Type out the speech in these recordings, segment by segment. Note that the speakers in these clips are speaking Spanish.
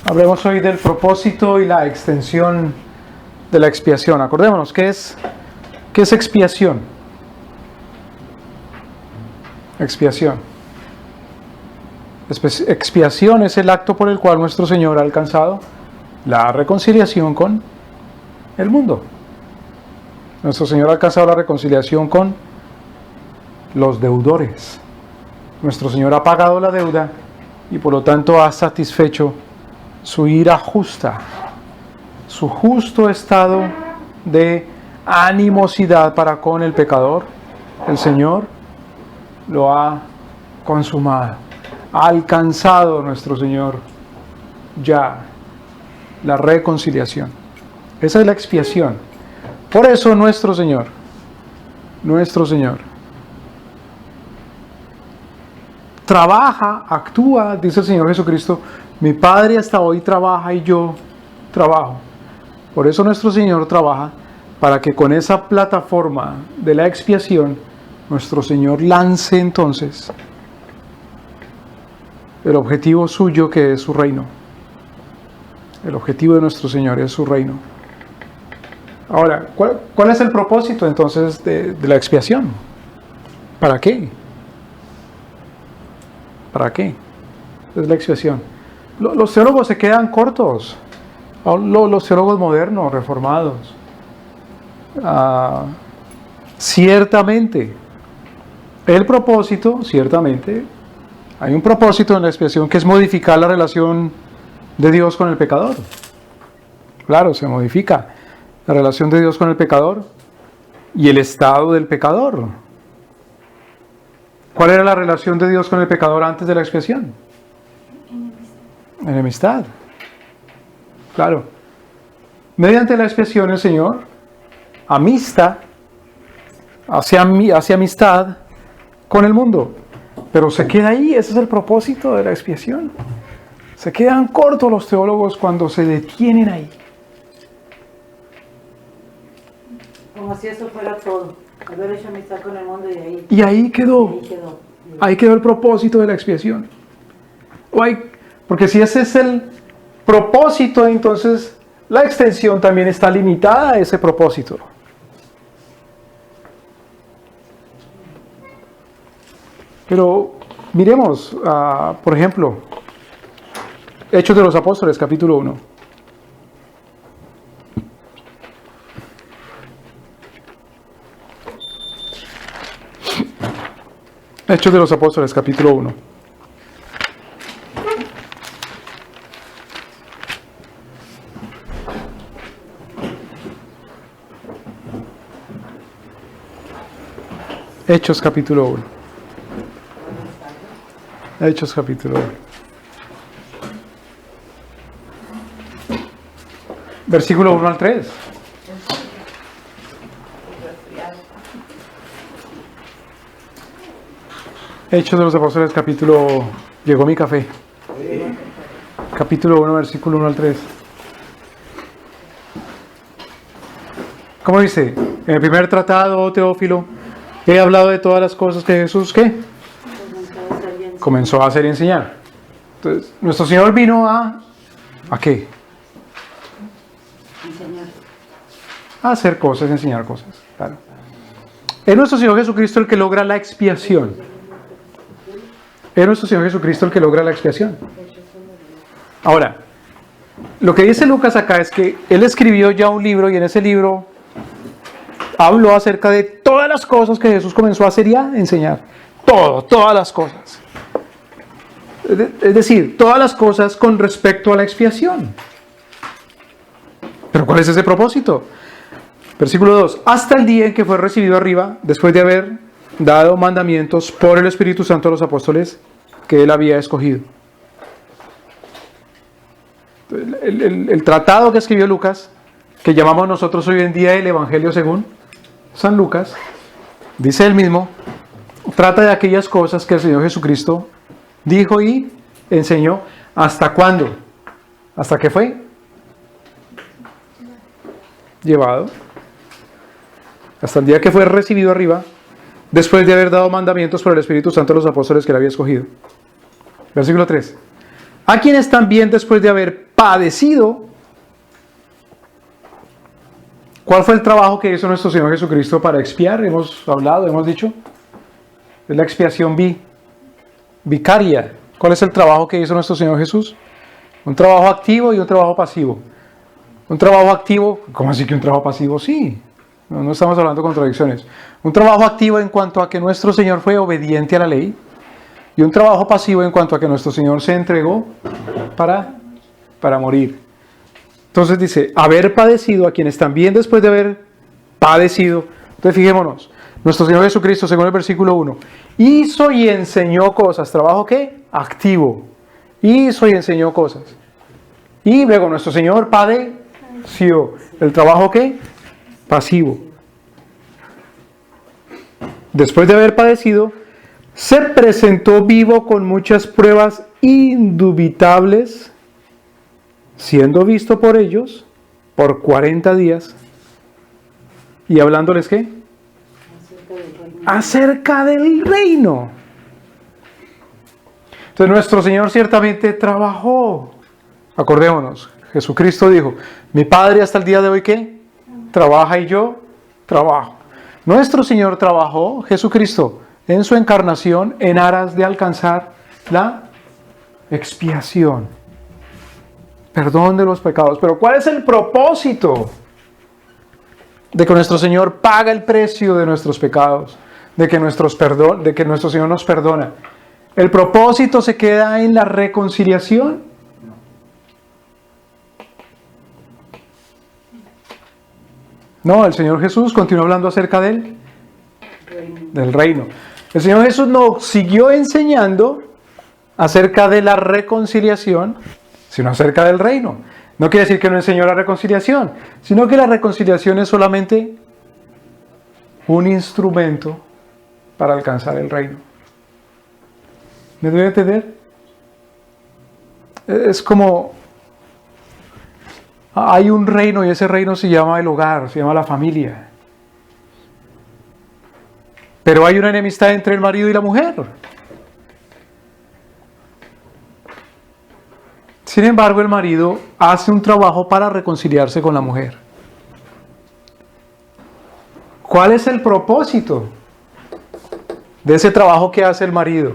Hablemos hoy del propósito y la extensión de la expiación. Acordémonos, ¿qué es expiación? Expiación. Expiación es el acto por el cual nuestro Señor ha alcanzado la reconciliación con el mundo. Nuestro Señor ha alcanzado la reconciliación con los deudores. Nuestro Señor ha pagado la deuda y por lo tanto ha satisfecho su ira justa, su justo estado de animosidad para con el pecador. El Señor lo ha consumado. Ha alcanzado nuestro Señor ya la reconciliación. Esa es la expiación. Por eso nuestro Señor, trabaja, actúa, dice el Señor Jesucristo, mi Padre hasta hoy trabaja y yo trabajo. Por eso nuestro Señor trabaja para que con esa plataforma de la expiación, nuestro Señor lance entonces el objetivo suyo, que es su reino. El objetivo de nuestro Señor es su reino. Ahora, ¿cuál es el propósito entonces de la expiación? ¿Para qué? ¿Para qué? Es la expiación. Los teólogos se quedan cortos. Los teólogos modernos, reformados. Ciertamente, el propósito, ciertamente, hay un propósito en la expiación que es modificar la relación de Dios con el pecador. Claro, se modifica la relación de Dios con el pecador y el estado del pecador. ¿Cuál era la relación de Dios con el pecador antes de la expiación? Enemistad. Claro. Mediante la expiación el Señor hace amistad con el mundo. Pero se queda ahí, ese es el propósito de la expiación. Se quedan cortos los teólogos cuando se detienen ahí. Como si eso fuera todo. Haber hecho amistad con el mundo y ahí quedó. Ahí quedó el propósito de la expiación. Porque si ese es el propósito, entonces la extensión también está limitada a ese propósito. Pero miremos, por ejemplo, Hechos de los Apóstoles, capítulo 1. Hechos de los Apóstoles, capítulo 1. Hechos, capítulo 1. Hechos, capítulo 1. Versículo 1 al 3. Hechos de los Apóstoles, capítulo... Llegó mi café. Capítulo 1, versículo 1 al 3. ¿Cómo dice? En el primer tratado, Teófilo, he hablado de todas las cosas que Jesús, ¿qué? Comenzó a hacer y enseñar. Entonces, nuestro Señor vino ¿a qué? A hacer cosas, enseñar cosas. Claro. Es nuestro Señor Jesucristo el que logra la expiación. Es nuestro Señor Jesucristo el que logra la expiación. Ahora, lo que dice Lucas acá es que él escribió ya un libro y en ese libro habló acerca de todas las cosas que Jesús comenzó a hacer y a enseñar. Todas las cosas. Es decir, todas las cosas con respecto a la expiación. ¿Pero cuál es ese propósito? Versículo 2. Hasta el día en que fue recibido arriba, después de haber dado mandamientos por el Espíritu Santo a los apóstoles que él había escogido. El tratado que escribió Lucas, que llamamos nosotros hoy en día el Evangelio según San Lucas, dice él mismo, trata de aquellas cosas que el Señor Jesucristo dijo y enseñó. ¿Hasta cuándo? ¿Hasta qué fue? Llevado. Hasta el día que fue recibido arriba, después de haber dado mandamientos por el Espíritu Santo a los apóstoles que él había escogido. Versículo 3. A quienes también, después de haber padecido. ¿Cuál fue el trabajo que hizo nuestro Señor Jesucristo para expiar? Hemos hablado, hemos dicho. Es la expiación vicaria. ¿Cuál es el trabajo que hizo nuestro Señor Jesús? Un trabajo activo y un trabajo pasivo. Un trabajo activo, ¿cómo así que un trabajo pasivo? Sí, no estamos hablando de contradicciones. Un trabajo activo en cuanto a que nuestro Señor fue obediente a la ley, y un trabajo pasivo en cuanto a que nuestro Señor se entregó para morir. Entonces dice, haber padecido, a quienes también después de haber padecido. Entonces fijémonos, nuestro Señor Jesucristo, según el versículo 1, hizo y enseñó cosas. ¿Trabajo qué? Activo. Hizo y enseñó cosas. Y luego nuestro Señor padeció. ¿El trabajo qué? Pasivo. Después de haber padecido, se presentó vivo con muchas pruebas indubitables, siendo visto por ellos por 40 días. ¿Y hablándoles qué? Acerca del reino. Entonces nuestro Señor ciertamente trabajó. Acordémonos, Jesucristo dijo, mi Padre hasta el día de hoy ¿qué? Trabaja y yo trabajo. Nuestro Señor trabajó, Jesucristo, en su encarnación en aras de alcanzar la expiación. Perdón de los pecados. Pero ¿cuál es el propósito? De que nuestro Señor paga el precio de nuestros pecados, de que nuestro Señor nos perdona. ¿El propósito se queda en la reconciliación? No, el Señor Jesús continúa hablando acerca del reino. El Señor Jesús nos siguió enseñando acerca de la reconciliación, sino acerca del reino. No quiere decir que no enseñó la reconciliación, sino que la reconciliación es solamente un instrumento para alcanzar el reino. ¿Me doy a entender? Es como hay un reino y ese reino se llama el hogar, se llama la familia. Pero hay una enemistad entre el marido y la mujer. Sin embargo, el marido hace un trabajo para reconciliarse con la mujer. ¿Cuál es el propósito de ese trabajo que hace el marido?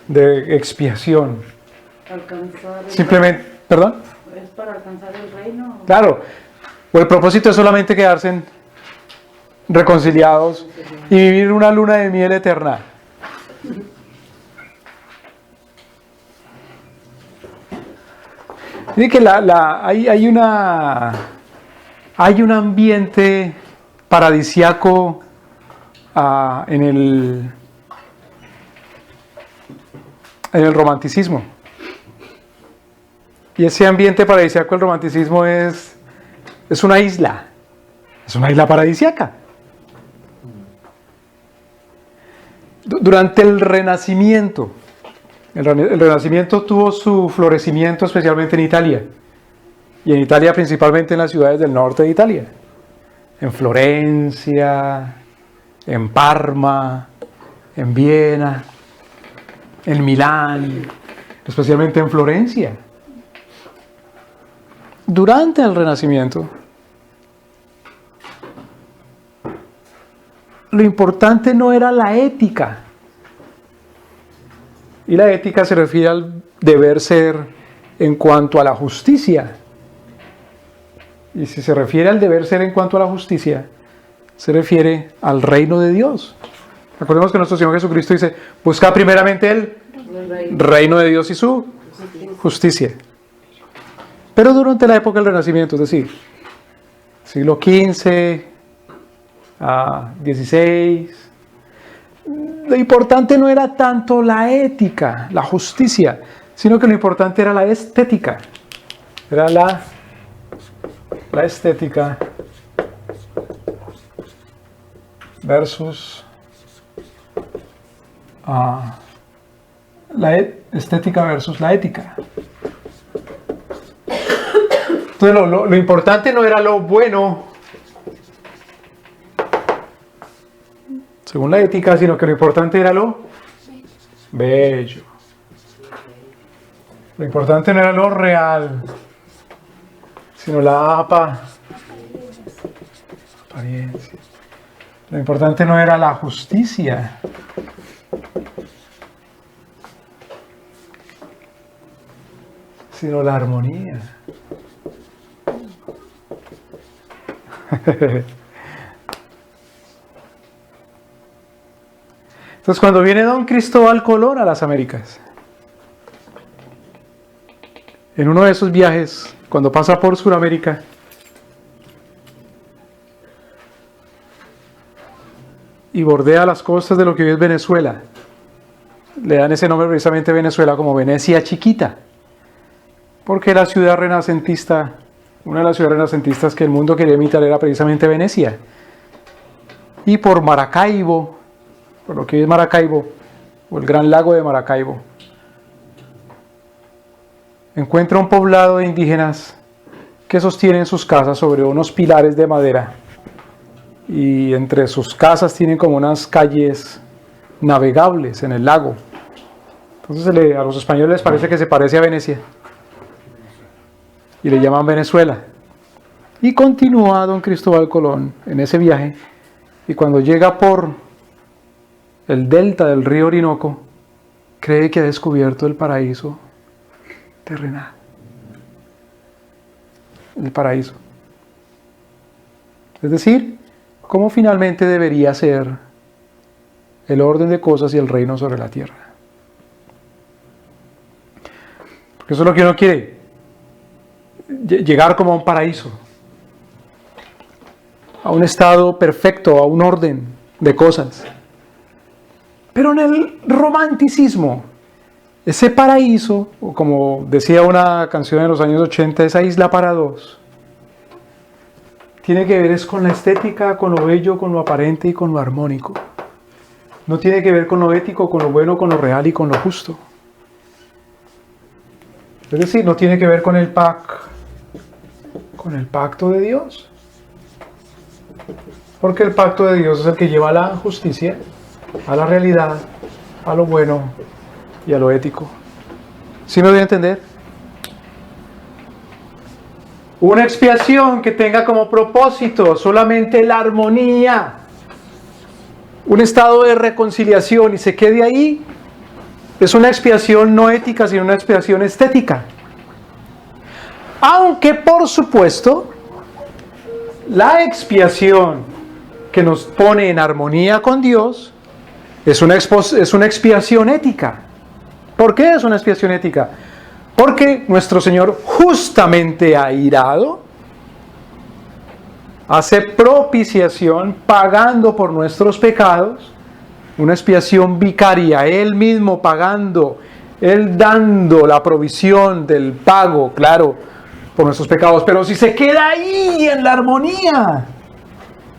De expiación. Simplemente, ¿perdón? ¿Es para alcanzar el reino? Claro. O el propósito es solamente quedarse reconciliados y vivir una luna de miel eterna. Dice que hay un ambiente paradisiaco en el romanticismo. Y ese ambiente paradisiaco, el romanticismo, es una isla. Es una isla paradisiaca. Durante el Renacimiento, el Renacimiento tuvo su florecimiento especialmente en Italia. Y en Italia principalmente en las ciudades del norte de Italia. En Florencia, en Parma, en Viena, en Milán, especialmente en Florencia. Durante el Renacimiento, lo importante no era la ética. Y la ética se refiere al deber ser en cuanto a la justicia. Y si se refiere al deber ser en cuanto a la justicia, se refiere al reino de Dios. Recordemos que nuestro Señor Jesucristo dice, busca primeramente el reino de Dios y su justicia. Pero durante la época del Renacimiento, es decir, siglo XV a XVI, lo importante no era tanto la ética, la justicia, sino que lo importante era la estética. Era la estética versus estética versus la ética. Entonces lo importante no era lo bueno, según la ética, sino que lo importante era lo bello. Lo importante no era lo real, sino la apariencia. Lo importante no era la justicia, sino la armonía. Entonces, cuando viene don Cristóbal Colón a las Américas, en uno de esos viajes, cuando pasa por Sudamérica, y bordea las costas de lo que hoy es Venezuela, le dan ese nombre precisamente Venezuela como Venecia chiquita, porque la ciudad renacentista, una de las ciudades renacentistas que el mundo quería imitar era precisamente Venecia. Y por Maracaibo, por lo que hoy es Maracaibo, o el gran lago de Maracaibo, encuentra un poblado de indígenas que sostienen sus casas sobre unos pilares de madera, y entre sus casas tienen como unas calles navegables en el lago. Entonces a los españoles les parece que se parece a Venecia y le llaman Venezuela. Y continúa don Cristóbal Colón en ese viaje, y cuando llega por el delta del río Orinoco, cree que ha descubierto el paraíso terrenal. El paraíso. Es decir, cómo finalmente debería ser el orden de cosas y el reino sobre la tierra. Porque eso es lo que uno quiere, llegar como a un paraíso, a un estado perfecto, a un orden de cosas. Pero en el romanticismo, ese paraíso, o como decía una canción de los años 80, esa isla para dos, tiene que ver es con la estética, con lo bello, con lo aparente y con lo armónico. No tiene que ver con lo ético, con lo bueno, con lo real y con lo justo. Es decir, no tiene que ver con el pacto de Dios. Porque el pacto de Dios es el que lleva a la justicia, a la realidad, a lo bueno y a lo ético. ¿Sí me doy a entender? Una expiación que tenga como propósito solamente la armonía, un estado de reconciliación y se quede ahí, es una expiación no ética, sino una expiación estética. Aunque, por supuesto, la expiación que nos pone en armonía con Dios es una expiación ética. ¿Por qué es una expiación ética? Porque nuestro Señor, justamente airado, hace propiciación pagando por nuestros pecados, una expiación vicaria, Él mismo pagando, Él dando la provisión del pago, claro, por nuestros pecados. Pero si se queda ahí en la armonía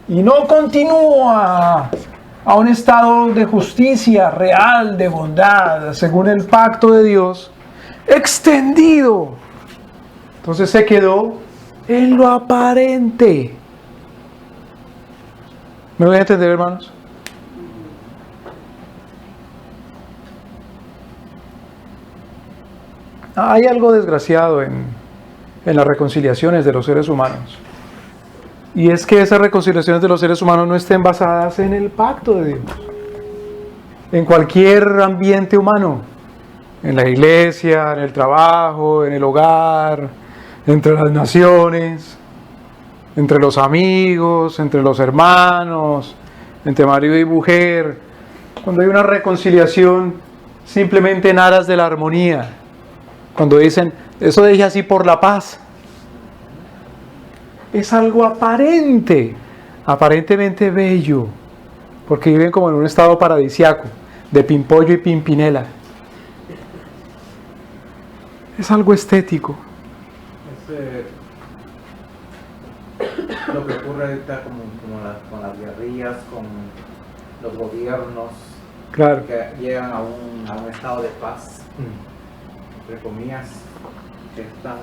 y no continúa a un estado de justicia real, de bondad, según el pacto de Dios, extendido, entonces se quedó en lo aparente. ¿Me voy a entender, hermanos? Hay algo desgraciado en las reconciliaciones de los seres humanos, y es que esas reconciliaciones de los seres humanos no estén basadas en el pacto de Dios, en cualquier ambiente humano, en la iglesia, en el trabajo, en el hogar, entre las naciones, entre los amigos, entre los hermanos, entre marido y mujer. Cuando hay una reconciliación simplemente en aras de la armonía, cuando dicen, eso dije así por la paz, es algo aparentemente bello, porque viven como en un estado paradisiaco, de Pimpollo y Pimpinela. Es algo estético. Lo que ocurre ahorita con las guerrillas, con los gobiernos, Claro. que llegan a un estado de paz, entre comillas, que están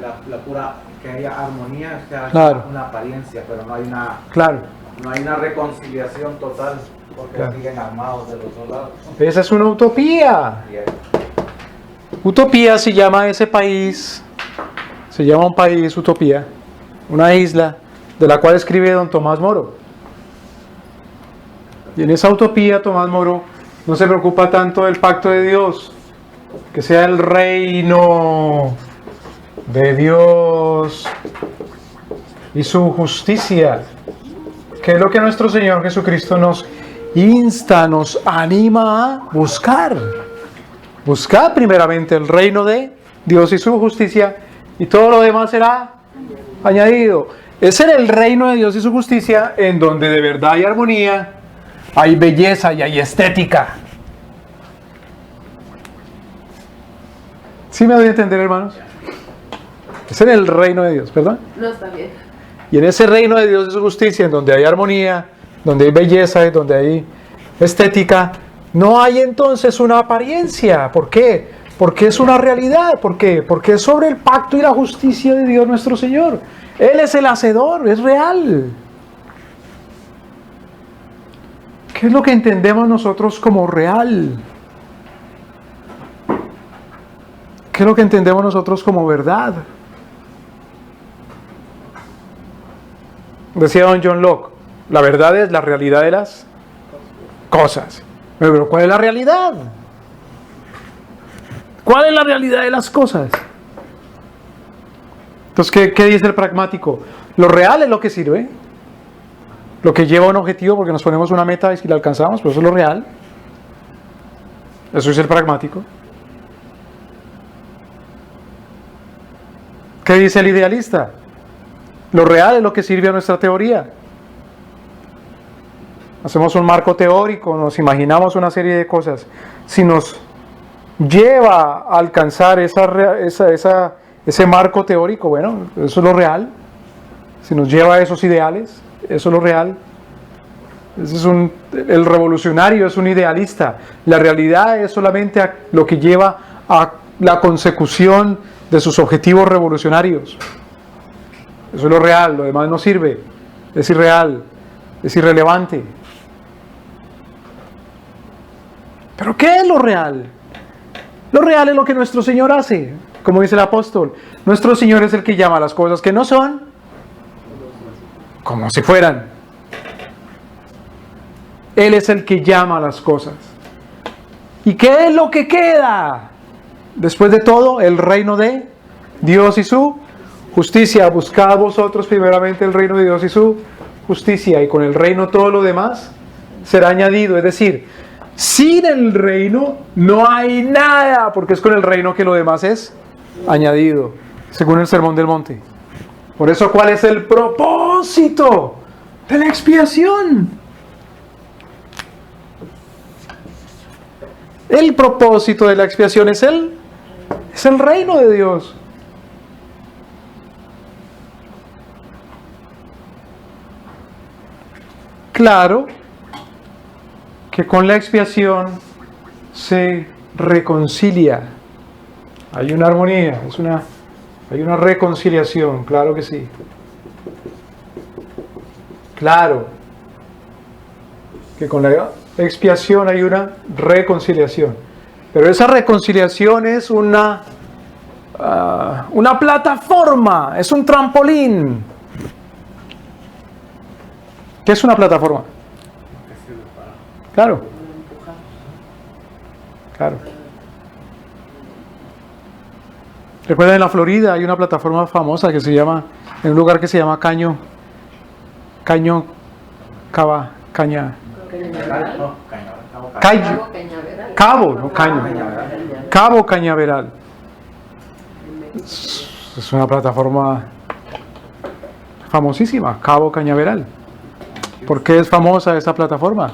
la pura, que haya armonía, o sea, Claro. una apariencia, pero no hay Claro. una reconciliación total, porque Claro. siguen armados de los dos lados. Esa es una utopía. Utopía se llama ese país, se llama un país utopía, una isla de la cual escribe don Tomás Moro. Y en esa utopía Tomás Moro no se preocupa tanto del pacto de Dios, que sea el reino de Dios y su justicia, que es lo que nuestro Señor Jesucristo nos insta, nos anima a buscar. Buscad primeramente el reino de Dios y su justicia, y todo lo demás será añadido. Es en el reino de Dios y su justicia en donde de verdad hay armonía, hay belleza y hay estética. ¿Sí me doy a entender, hermanos? Es en el reino de Dios, ¿perdón? No, está bien. Y en ese reino de Dios y su justicia, en donde hay armonía, donde hay belleza y donde hay estética, no hay entonces una apariencia. ¿Por qué? Porque es una realidad. ¿Por qué? Porque es sobre el pacto y la justicia de Dios nuestro Señor. Él es el hacedor, es real. ¿Qué es lo que entendemos nosotros como real? ¿Qué es lo que entendemos nosotros como verdad? Decía don John Locke, la verdad es la realidad de las cosas. Pero ¿cuál es la realidad? ¿Cuál es la realidad de las cosas? Entonces, ¿qué dice el pragmático? Lo real es lo que sirve, lo que lleva a un objetivo, porque nos ponemos una meta y si la alcanzamos, pues eso es lo real. Eso es el pragmático. ¿Qué dice el idealista? Lo real es lo que sirve a nuestra teoría. Hacemos un marco teórico, nos imaginamos una serie de cosas. Si nos lleva a alcanzar ese marco teórico, bueno, eso es lo real. Si nos lleva a esos ideales, eso es lo real. El revolucionario es un idealista. La realidad es solamente lo que lleva a la consecución de sus objetivos revolucionarios. Eso es lo real, lo demás no sirve, es irreal, es irrelevante. ¿Pero qué es lo real? Lo real es lo que nuestro Señor hace, como dice el apóstol. Nuestro Señor es el que llama a las cosas que no son como si fueran. Él es el que llama a las cosas. ¿Y qué es lo que queda? Después de todo, el reino de Dios y su justicia. Buscad vosotros primeramente el reino de Dios y su justicia, y con el reino todo lo demás será añadido. Es decir, sin el reino no hay nada, porque es con el reino que lo demás es añadido, según el Sermón del Monte. Por eso, ¿cuál es el propósito de la expiación? El propósito de la expiación es el reino de Dios. Claro que con la expiación se reconcilia. Hay una armonía, hay una reconciliación, claro que sí. Claro que con la expiación hay una reconciliación. Pero esa reconciliación es una plataforma, es un trampolín. ¿Qué es una plataforma? Claro. Claro. Recuerden, en la Florida hay una plataforma famosa que se llama, en un lugar que se llama Cabo Cañaveral. Es una plataforma famosísima, Cabo Cañaveral. ¿Por qué es famosa esta plataforma?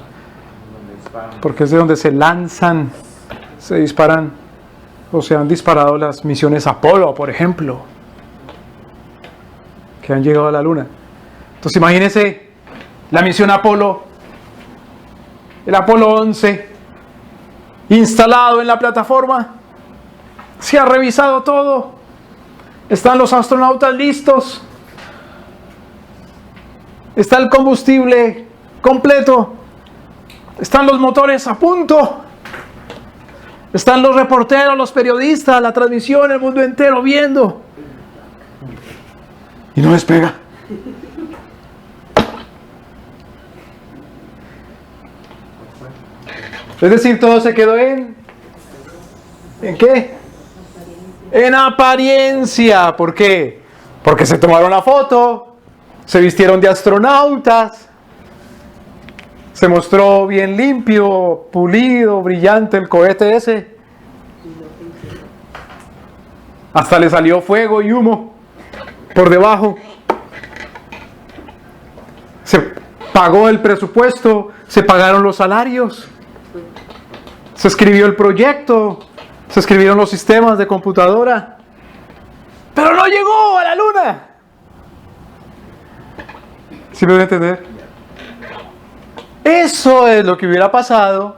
Porque es de donde se lanzan, se disparan o se han disparado las misiones Apolo, por ejemplo, que han llegado a la Luna. Entonces imagínense la misión Apolo, el Apolo 11, instalado en la plataforma, se ha revisado todo, están los astronautas listos, está el combustible completo, están los motores a punto, Están los reporteros, los periodistas, la transmisión, el mundo entero viendo. Y no despega. Es decir, todo se quedó ¿en qué? En apariencia. ¿Por qué? Porque se tomaron la foto, se vistieron de astronautas, se mostró bien limpio, pulido, brillante el cohete ese. Hasta le salió fuego y humo por debajo. Se pagó el presupuesto, se pagaron los salarios, se escribió el proyecto, se escribieron los sistemas de computadora, pero no llegó a la luna. ¿Sí me voy a entender? Eso es lo que hubiera pasado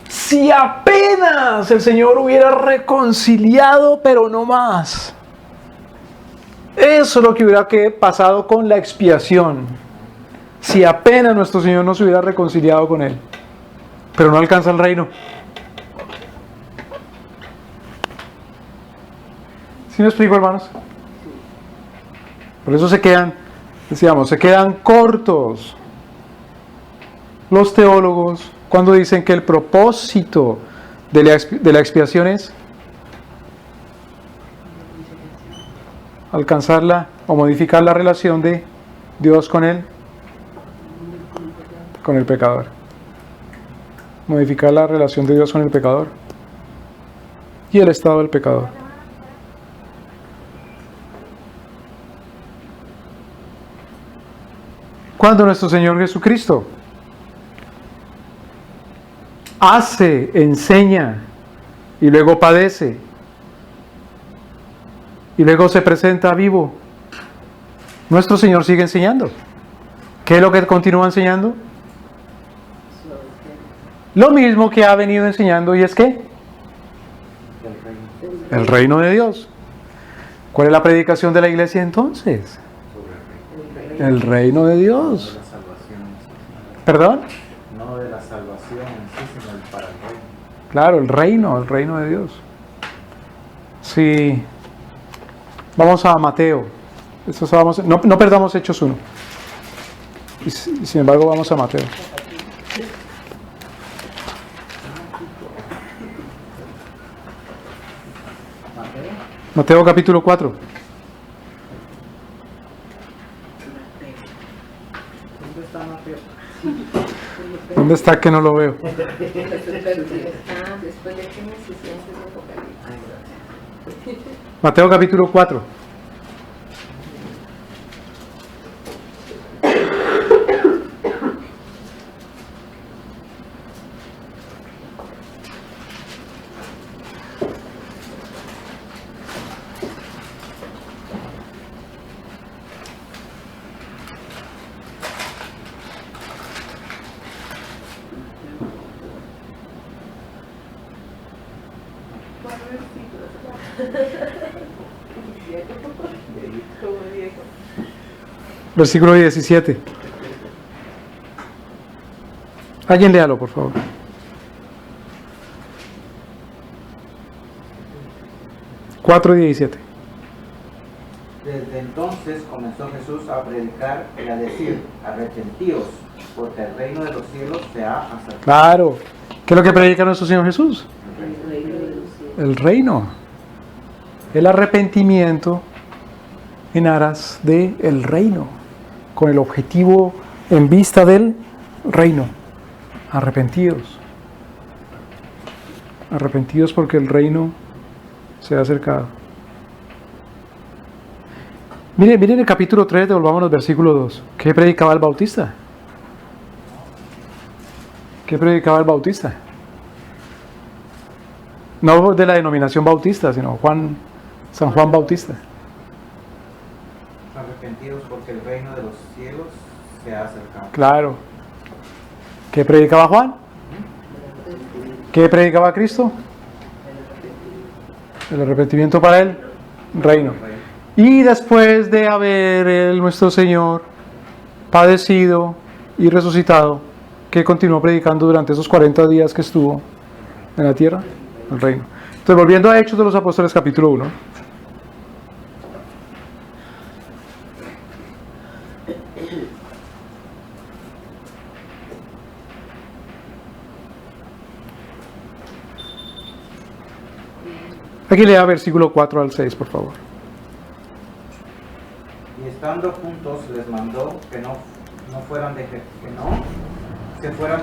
si apenas el Señor hubiera reconciliado, pero no más. Eso es lo que hubiera pasado con la expiación. Si apenas nuestro Señor no se hubiera reconciliado con Él, pero no alcanza el reino. ¿Sí me explico, hermanos? Por eso se quedan cortos los teólogos cuando dicen que el propósito de la expiación es alcanzarla o modificar la relación de Dios con el pecador. Modificar la relación de Dios con el pecador y el estado del pecador. Cuando nuestro Señor Jesucristo hace, enseña y luego padece y luego se presenta vivo, nuestro Señor sigue enseñando. ¿Qué es lo que continúa enseñando? Lo mismo que ha venido enseñando, y es que el reino de Dios. ¿Cuál es la predicación de la iglesia entonces? El reino de Dios. ¿Perdón? No de la salvación en sí, sino el para el reino. Claro, el reino de Dios. Sí. Vamos a Mateo. No perdamos Hechos 1. Y sin embargo vamos a Mateo. Mateo capítulo 4. ¿Dónde está Mateo? ¿Dónde está que no lo veo? Después de Génesis y antes de Apocalipsis. Mateo capítulo 4. Versículo 17. Alguien léalo, por favor. Cuatro y 17. Desde entonces comenzó Jesús a predicar y a decir: arrepentíos, porque el reino de los cielos se ha acercado. Claro. ¿Qué es lo que predica nuestro Señor Jesús? El reino. El arrepentimiento en aras del reino, con el objetivo en vista del reino. Arrepentidos. Arrepentidos porque el reino se ha acercado. Miren el capítulo 3, devolvamos al versículo 2. ¿Qué predicaba el Bautista? ¿Qué predicaba el Bautista? No de la denominación bautista, sino San Juan Bautista. Arrepentidos porque el reino de los cielos se ha acercado. Claro. ¿Qué predicaba Juan? ¿Qué predicaba Cristo? El arrepentimiento para el reino. Y después de haber nuestro Señor padecido y resucitado, ¿qué continuó predicando durante esos 40 días que estuvo en la tierra? el reino. Entonces, volviendo a Hechos de los Apóstoles, capítulo 1. Aquí lea versículo 4 al 6, por favor. Y estando juntos les mandó que no se fueran de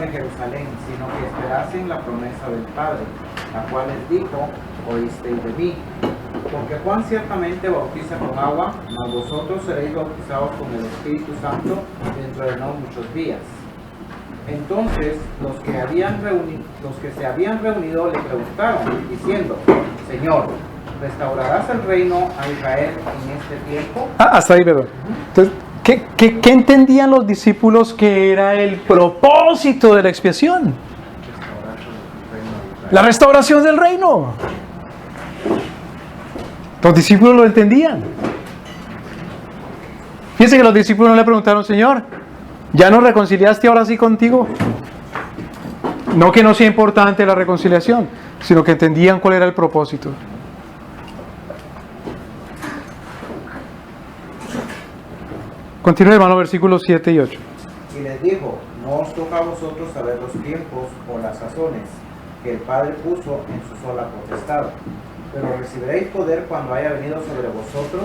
Jerusalén, sino que esperasen la promesa del Padre, la cual les dijo: oísteis de mí. Porque Juan ciertamente bautiza con agua, mas vosotros seréis bautizados con el Espíritu Santo dentro de no muchos días. Entonces los que se habían reunido le preguntaron, diciendo: Señor, ¿restaurarás el reino a Israel en este tiempo? Hasta ahí, perdón. Entonces, ¿qué entendían los discípulos que era el propósito de la expiación? La restauración del reino. Los discípulos lo entendían. Fíjense que los discípulos no le preguntaron: Señor, ¿ya nos reconciliaste ahora sí contigo? No que no sea importante la reconciliación, sino que entendían cuál era el propósito. Continúe, hermano, versículos 7 y 8. Y les dijo: no os toca a vosotros saber los tiempos o las sazones que el Padre puso en su sola potestad, pero recibiréis poder cuando haya venido sobre vosotros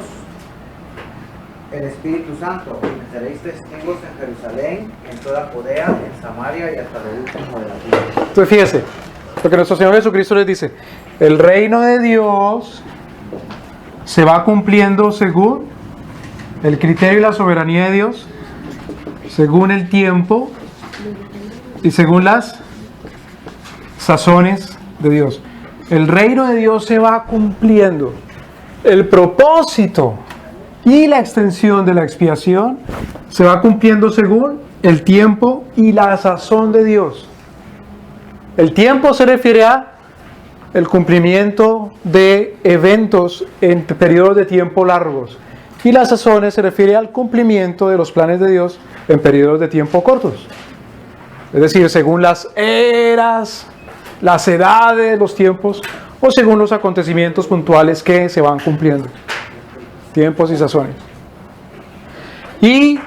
el Espíritu Santo, y me seréis testigos en Jerusalén, en toda Judea, en Samaria y hasta lo último de la tierra. Entonces fíjese, porque nuestro Señor Jesucristo les dice: el reino de Dios se va cumpliendo según el criterio y la soberanía de Dios, según el tiempo y según las sazones de Dios. El reino de Dios se va cumpliendo. El propósito y la extensión de la expiación se va cumpliendo según el tiempo y la sazón de Dios. El tiempo se refiere a el cumplimiento de eventos en periodos de tiempo largos, y las sazones se refiere al cumplimiento de los planes de Dios en periodos de tiempo cortos. Es decir, según las eras, las edades, los tiempos, o según los acontecimientos puntuales que se van cumpliendo. Tiempos y sazones. Y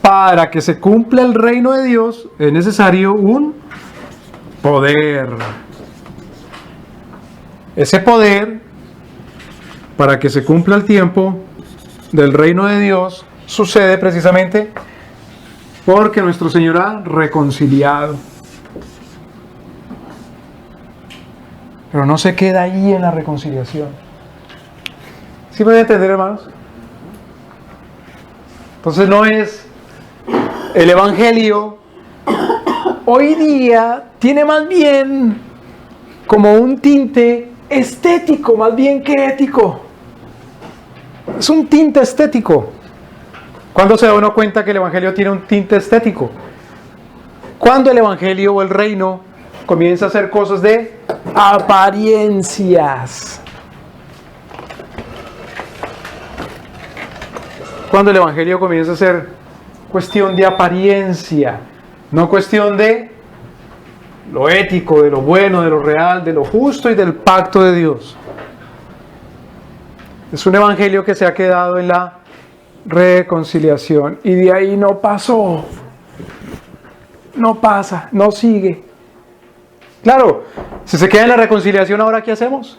para que se cumpla el reino de Dios es necesario un poder. Ese poder, para que se cumpla el tiempo del reino de Dios, sucede precisamente porque nuestro Señor ha reconciliado. Pero no se queda ahí en la reconciliación. ¿Sí pueden entender, hermanos? Entonces no es el Evangelio. Hoy día tiene más bien como un tinte estético, más bien que ético. Es un tinte estético. ¿Cuándo se da uno cuenta que el Evangelio tiene un tinte estético? Cuando el Evangelio o el reino comienza a hacer cosas de apariencias. Cuando el Evangelio comienza a ser cuestión de apariencia, no cuestión de lo ético, de lo bueno, de lo real, de lo justo y del pacto de Dios. Es un Evangelio que se ha quedado en la reconciliación y de ahí no pasó, no pasa, no sigue. Claro, si se queda en la reconciliación, ¿ahora qué hacemos?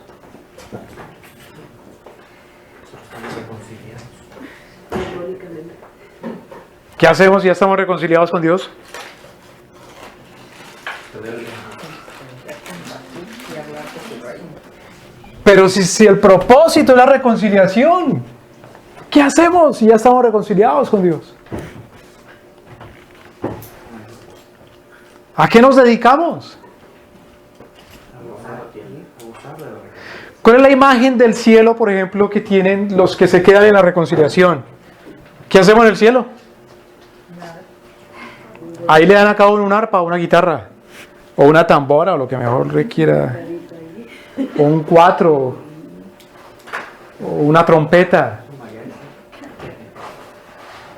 ¿Qué hacemos si ya estamos reconciliados con Dios? Pero si el propósito es la reconciliación, ¿qué hacemos si ya estamos reconciliados con Dios? ¿A qué nos dedicamos? ¿Cuál es la imagen del cielo, por ejemplo, que tienen los que se quedan en la reconciliación? ¿Qué hacemos en el cielo? Ahí le dan a cada uno un arpa, una guitarra, o una tambora, o lo que mejor requiera, o un cuatro, o una trompeta,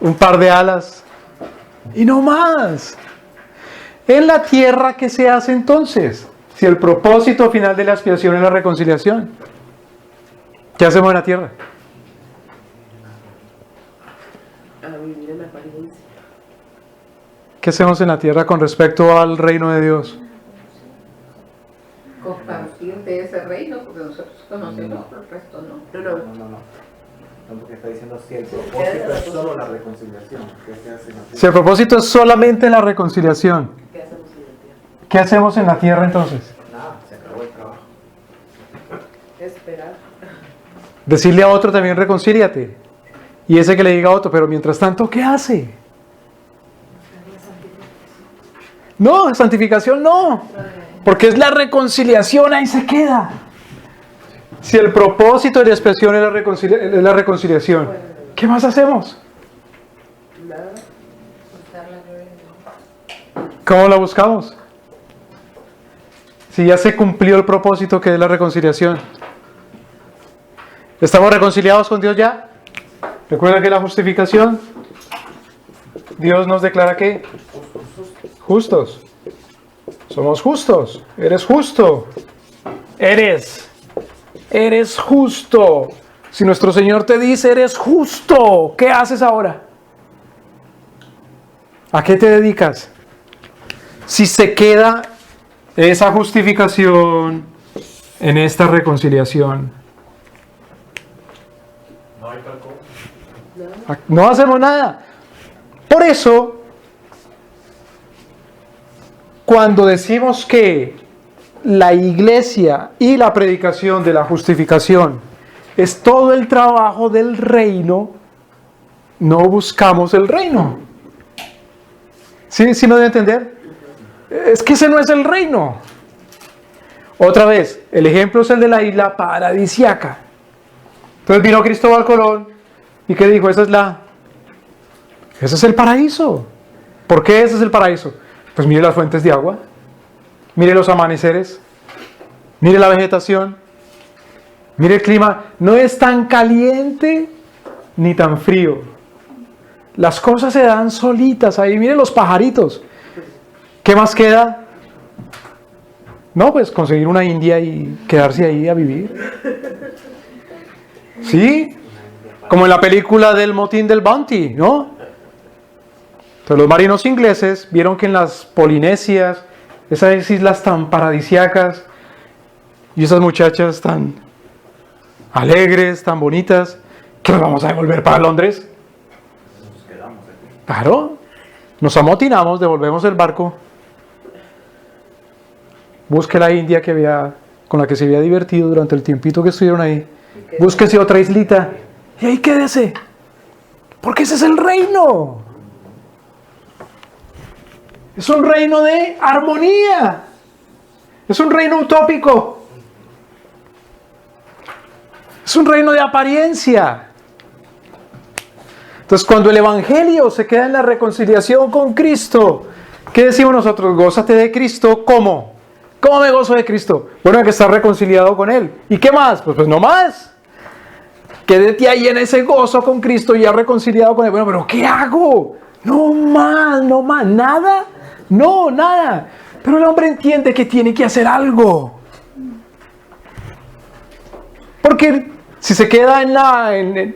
un par de alas, y no más. En la tierra, ¿qué se hace entonces? Si el propósito final de la expiación es la reconciliación, ¿qué hacemos en la tierra? A vivir en la apariencia. ¿Qué hacemos en la tierra con respecto al reino de Dios? Compartir de ese reino, porque nosotros conocemos, pero el resto no. No. No, porque está diciendo si el propósito es solo la reconciliación. ¿Qué se hace en la Si tierra? el propósito es solamente la reconciliación, ¿Qué hacemos en la tierra? ¿qué hacemos en la tierra entonces? Nada, se acabó el trabajo. Esperar. Decirle a otro también reconcíliate. Y ese que le diga a otro, pero mientras tanto, ¿qué hace? No, santificación no. Porque es la reconciliación, ahí se queda. Si el propósito de la expresión es la reconciliación, ¿qué más hacemos? Nada. Buscar la gloria de Dios. ¿Cómo la buscamos? Si ya se cumplió el propósito que es la reconciliación. ¿Estamos reconciliados con Dios ya? Recuerda que la justificación, Dios nos declara que justos. Somos justos. Eres justo. Eres justo. Si nuestro Señor te dice, eres justo, ¿qué haces ahora? ¿A qué te dedicas? Si se queda esa justificación en esta reconciliación, no hacemos nada. Por eso, cuando decimos que la iglesia y la predicación de la justificación es todo el trabajo del reino, no buscamos el reino. ¿Sí me debe entender? Es que ese no es el reino. Otra vez, el ejemplo es el de la isla paradisiaca. Entonces vino Cristóbal Colón y ¿qué dijo? Ese es el paraíso. ¿Por qué ese es el paraíso? Pues mire las fuentes de agua, mire los amaneceres, mire la vegetación, mire el clima. No es tan caliente ni tan frío. Las cosas se dan solitas ahí. Mire los pajaritos. ¿Qué más queda? No, pues conseguir una india y quedarse ahí a vivir. ¿Sí? Como en la película del motín del Bounty, ¿no? Entonces los marinos ingleses vieron que en las Polinesias, esas islas tan paradisíacas y esas muchachas tan alegres, tan bonitas, que nos vamos a devolver para Londres. Nos quedamos aquí. Claro, nos amotinamos, devolvemos el barco. Busque la India con la que se había divertido durante el tiempito que estuvieron ahí. Búsquese otra islita y ahí quédese. Porque ese es el reino. Es un reino de armonía. Es un reino utópico. Es un reino de apariencia. Entonces, cuando el Evangelio se queda en la reconciliación con Cristo, ¿qué decimos nosotros? Gózate de Cristo. ¿Cómo? ¿Cómo me gozo de Cristo? Bueno, que estás reconciliado con Él. ¿Y qué más? Pues no más. Quédate ahí en ese gozo con Cristo y ya reconciliado con Él. Bueno, pero ¿qué hago? No más, nada. No, nada. Pero el hombre entiende que tiene que hacer algo. Porque si se queda ¿en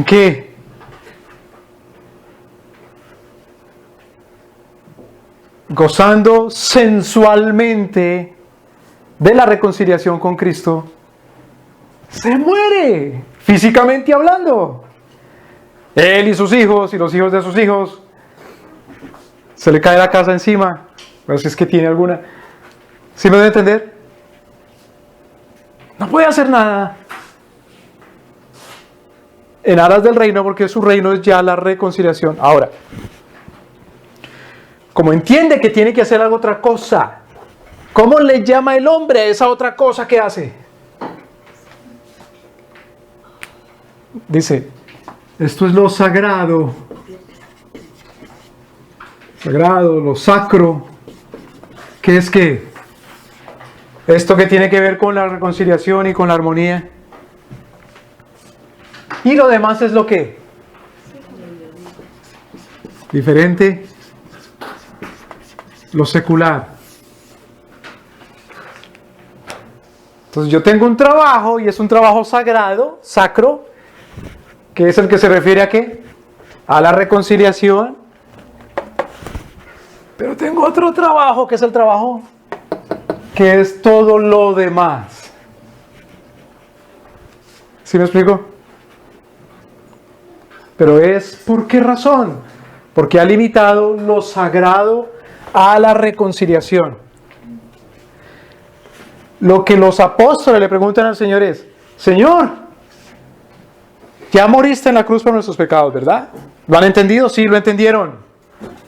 qué? Gozando sensualmente de la reconciliación con Cristo, se muere, físicamente hablando. Él y sus hijos y los hijos de sus hijos, se le cae la casa encima, pero si es que tiene alguna. ¿Sí me debe entender? No puede hacer nada en aras del reino, porque su reino es ya la reconciliación. Ahora, como entiende que tiene que hacer algo otra cosa, ¿cómo le llama el hombre a esa otra cosa que hace? Dice, esto es lo sagrado, lo sacro. ¿Qué es qué? Esto que tiene que ver con la reconciliación y con la armonía. Y lo demás es lo que diferente. lo secular. Entonces yo tengo un trabajo y es un trabajo sagrado, sacro, que es el que se refiere a ¿qué? A la reconciliación. Pero tengo otro trabajo que es el trabajo que es todo lo demás. ¿Sí me explico? Pero es ¿por qué razón? Porque ha limitado lo sagrado a la reconciliación. Lo que los apóstoles le preguntan al Señor es: Señor, ya moriste en la cruz por nuestros pecados, ¿verdad? ¿Lo han entendido? Sí, lo entendieron.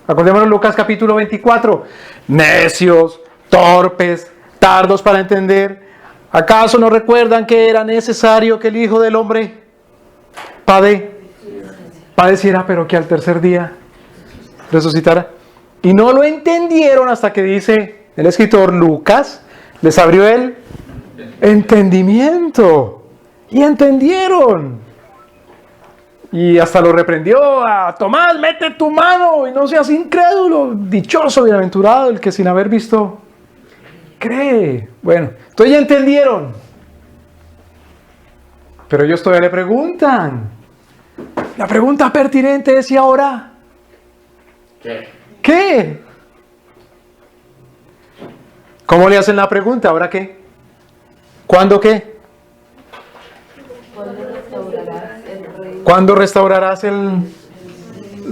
Acordémonos Lucas capítulo 24. Necios, torpes, tardos para entender. ¿Acaso no recuerdan que era necesario que el Hijo del Hombre padeciera, pero que al tercer día resucitara? Y no lo entendieron hasta que dice el escritor Lucas, les abrió el entendimiento. Y entendieron. Y hasta lo reprendió a Tomás: mete tu mano y no seas incrédulo. Dichoso, bienaventurado el que sin haber visto cree. Bueno, entonces ya entendieron. Pero ellos todavía le preguntan. La pregunta pertinente es: ¿y ahora? ¿Qué? ¿Cómo le hacen la pregunta? ¿Ahora qué? ¿Cuándo qué? ¿Cuándo restaurarás el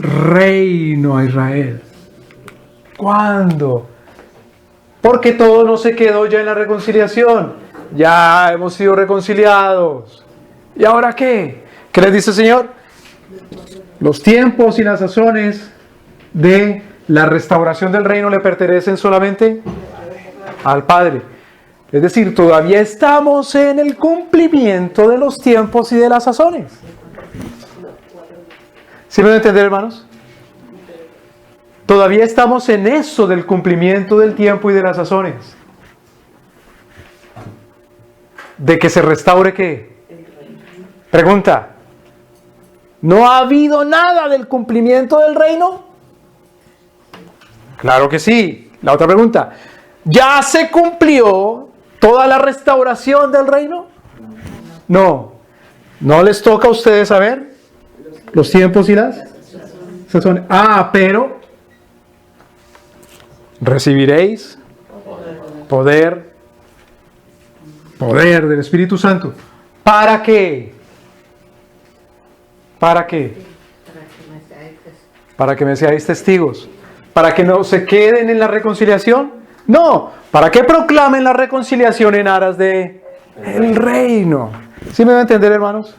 reino a Israel? ¿Cuándo? Porque todo no se quedó ya en la reconciliación. Ya hemos sido reconciliados. ¿Y ahora qué? ¿Qué les dice el Señor? Los tiempos y las sazones de la restauración del reino le pertenecen solamente al Padre. Es decir, todavía estamos en el cumplimiento de los tiempos y de las sazones. ¿Sí me van a entender, hermanos? Todavía estamos en eso del cumplimiento del tiempo y de las sazones. ¿De que se restaure qué? Pregunta. ¿No ha habido nada del cumplimiento del reino? Claro que sí. La otra pregunta. ¿Ya se cumplió toda la restauración del reino? No. ¿No les toca a ustedes saber los tiempos y las sazones? Pero recibiréis poder del Espíritu Santo. ¿Para qué? ¿Para qué? Para que me seáis testigos. ¿Para que no se queden en la reconciliación? No. ¿Para que proclamen la reconciliación en aras de el reino? ¿Sí me va a entender, hermanos?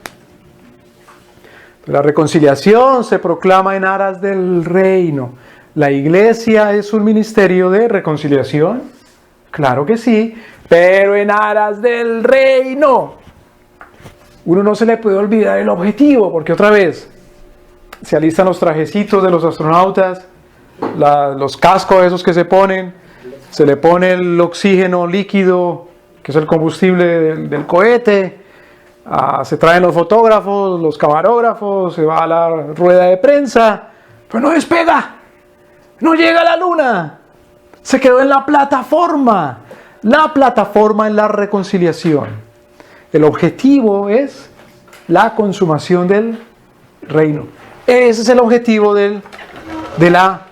La reconciliación se proclama en aras del reino. ¿La iglesia es un ministerio de reconciliación? Claro que sí, pero en aras del reino. Uno no se le puede olvidar el objetivo, porque otra vez se alistan los trajecitos de los astronautas, los cascos esos que se ponen, se le pone el oxígeno líquido, que es el combustible del cohete. Se traen los fotógrafos, los camarógrafos, se va a la rueda de prensa, pero no despega, no llega a la luna, se quedó en la plataforma en la reconciliación. El objetivo es la consumación del reino. Ese es el objetivo de la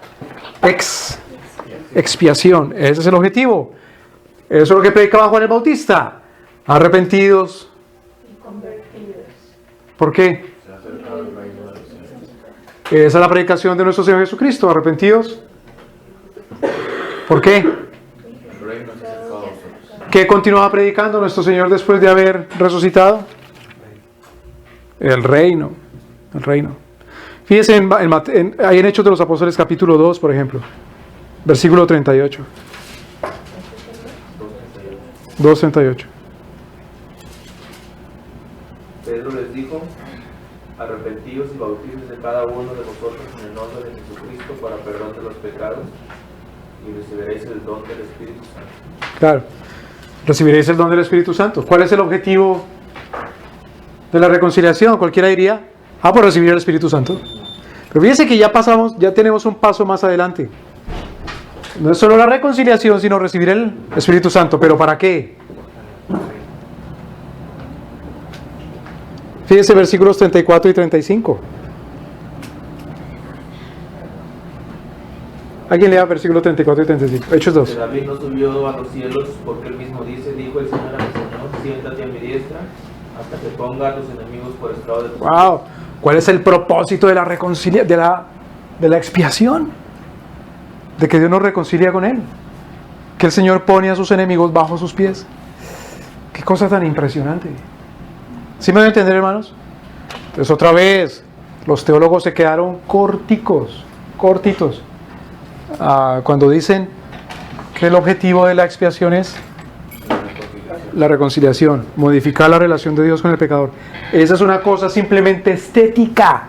expiación, ese es el objetivo. Eso es lo que predicaba Juan el Bautista: arrepentidos. ¿Por qué? Esa es la predicación de nuestro Señor Jesucristo: arrepentidos. ¿Por qué? ¿Qué continuaba predicando nuestro Señor después de haber resucitado? El reino. El reino. Fíjense ahí en Hechos de los Apóstoles capítulo 2, por ejemplo, versículo 38. 2:38. Pedro les dijo: arrepentíos y bautícense cada uno de vosotros en el nombre de Jesucristo para perdón de los pecados, y recibiréis el don del Espíritu Santo. Claro, recibiréis el don del Espíritu Santo. ¿Cuál es el objetivo de la reconciliación? Cualquiera diría: por recibir el Espíritu Santo. Pero fíjense que ya tenemos un paso más adelante. No es solo la reconciliación, sino recibir el Espíritu Santo. ¿Pero para qué? Fíjense versículos 34 y 35. ¿Alguien lea versículos 34 y 35? Hechos 2. Que David no subió a los cielos porque él mismo dice, dijo el Señor a mi Señor, siéntate a mi diestra hasta que ponga a tus enemigos por estrado de tus pies. Wow. ¿Cuál es el propósito de la de la expiación? De que Dios nos reconcilia con Él. Que el Señor pone a sus enemigos bajo sus pies. Qué cosa tan impresionante. ¿Sí me van a entender, hermanos? Entonces otra vez, los teólogos se quedaron cortitos. Cuando dicen que el objetivo de la expiación es la reconciliación, modificar la relación de Dios con el pecador. Esa es una cosa simplemente estética,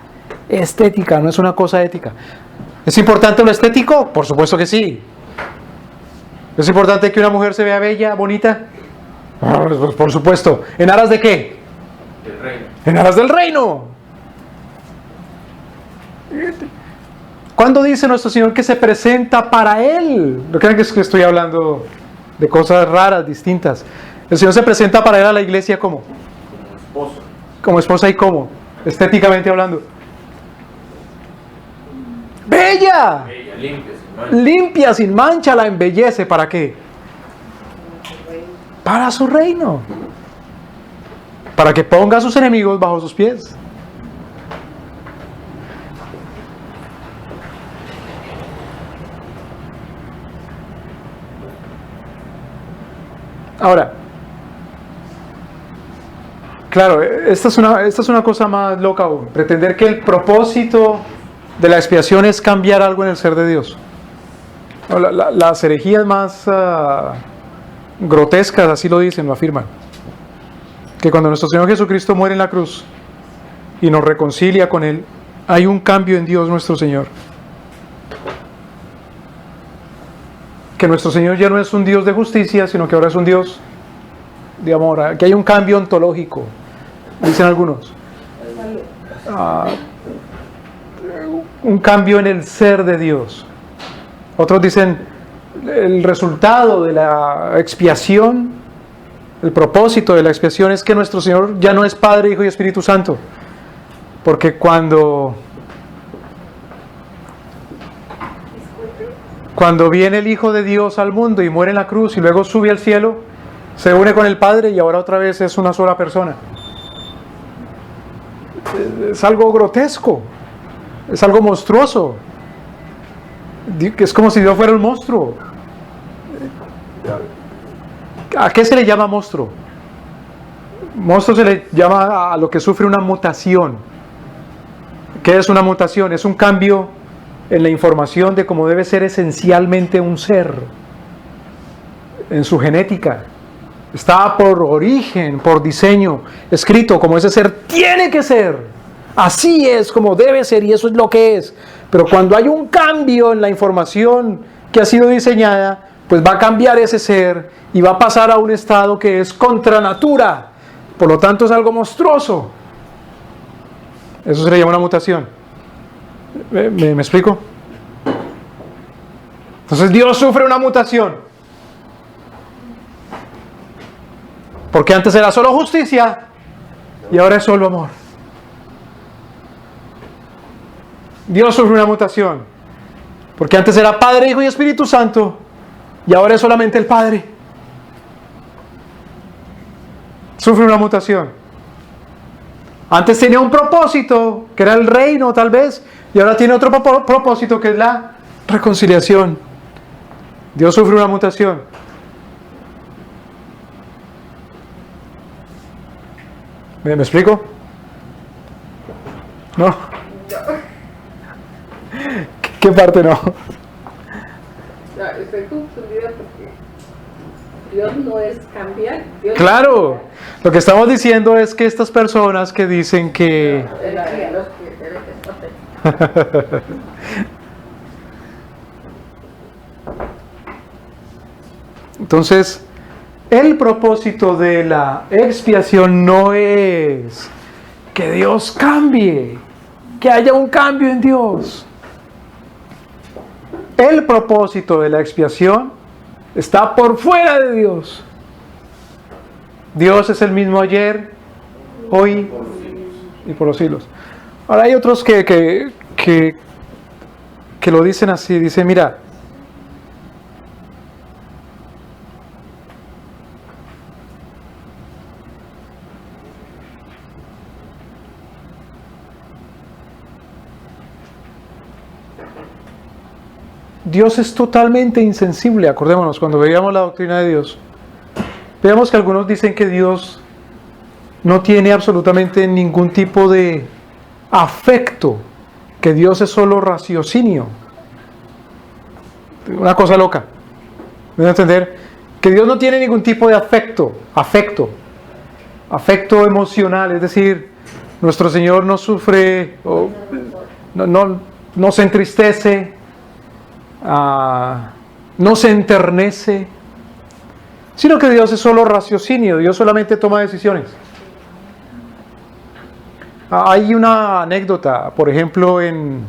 no es una cosa ética. ¿Es importante lo estético? Por supuesto que sí. ¿Es importante que una mujer se vea bella, bonita? Pues por supuesto. ¿En aras de qué? Del reino. En aras del reino. ¿Cuándo dice nuestro Señor que se presenta para Él? No crean que estoy hablando de cosas raras, distintas. El Señor se presenta para Él a la iglesia ¿cómo? Como esposo. Como esposa y ¿cómo? Estéticamente hablando. ¡Bella! Bella, limpia, sin mancha. Limpia, sin mancha, la embellece. ¿Para qué? Para su reino. Para que ponga a sus enemigos bajo sus pies. Ahora, claro, esta es una cosa más loca aún. Pretender que el propósito de la expiación es cambiar algo en el ser de Dios. No, las herejías más grotescas así lo dicen, lo afirman. Que cuando nuestro Señor Jesucristo muere en la cruz y nos reconcilia con Él, hay un cambio en Dios nuestro Señor. Que nuestro Señor ya no es un Dios de justicia, sino que ahora es un Dios de amor. Que hay un cambio ontológico, dicen algunos. Un cambio en el ser de Dios. Otros dicen el resultado de la expiación, el propósito de la expiación es que nuestro Señor ya no es Padre, Hijo y Espíritu Santo. Porque cuando viene el Hijo de Dios al mundo y muere en la cruz y luego sube al cielo, se une con el Padre y ahora otra vez es una sola persona. Es algo grotesco, es algo monstruoso. Es como si Dios fuera un monstruo. ¿A qué se le llama monstruo? Monstruo se le llama a lo que sufre una mutación. ¿Qué es una mutación? Es un cambio en la información de cómo debe ser esencialmente un ser, en su genética. Está por origen, por diseño, escrito como ese ser tiene que ser. Así es como debe ser y eso es lo que es. Pero cuando hay un cambio en la información que ha sido diseñada, pues va a cambiar ese ser y va a pasar a un estado que es contra natura. Por lo tanto es algo monstruoso. Eso se le llama una mutación. ¿Me explico? Entonces Dios sufre una mutación. Porque antes era solo justicia y ahora es solo amor. Dios sufre una mutación. Porque antes era Padre, Hijo y Espíritu Santo y ahora es solamente el Padre. Sufre una mutación. Antes tenía un propósito, que era el reino tal vez, y ahora tiene otro propósito, que es la reconciliación. Dios sufre una mutación. ¿Me explico? ¿No? ¿Qué parte no? No, estoy confundida porque Dios no es cambiar. Dios Claro, lo que estamos diciendo es que estas personas que dicen que... los que Entonces, el propósito de la expiación no es que Dios cambie, que haya un cambio en Dios. el propósito de la expiación está por fuera de Dios. Dios es el mismo ayer, hoy y por los siglos. Ahora hay otros que lo dicen así, dice, mira, Dios es totalmente insensible. Acordémonos, cuando veíamos la doctrina de Dios, veamos que algunos dicen que Dios no tiene absolutamente ningún tipo de afecto, que Dios es solo raciocinio. Una cosa loca. ¿Me van a entender? Que Dios no tiene ningún tipo de afecto emocional, es decir, nuestro Señor no sufre, no se entristece, no se enternece, sino que Dios es solo raciocinio, Dios solamente toma decisiones. Hay una anécdota, por ejemplo, en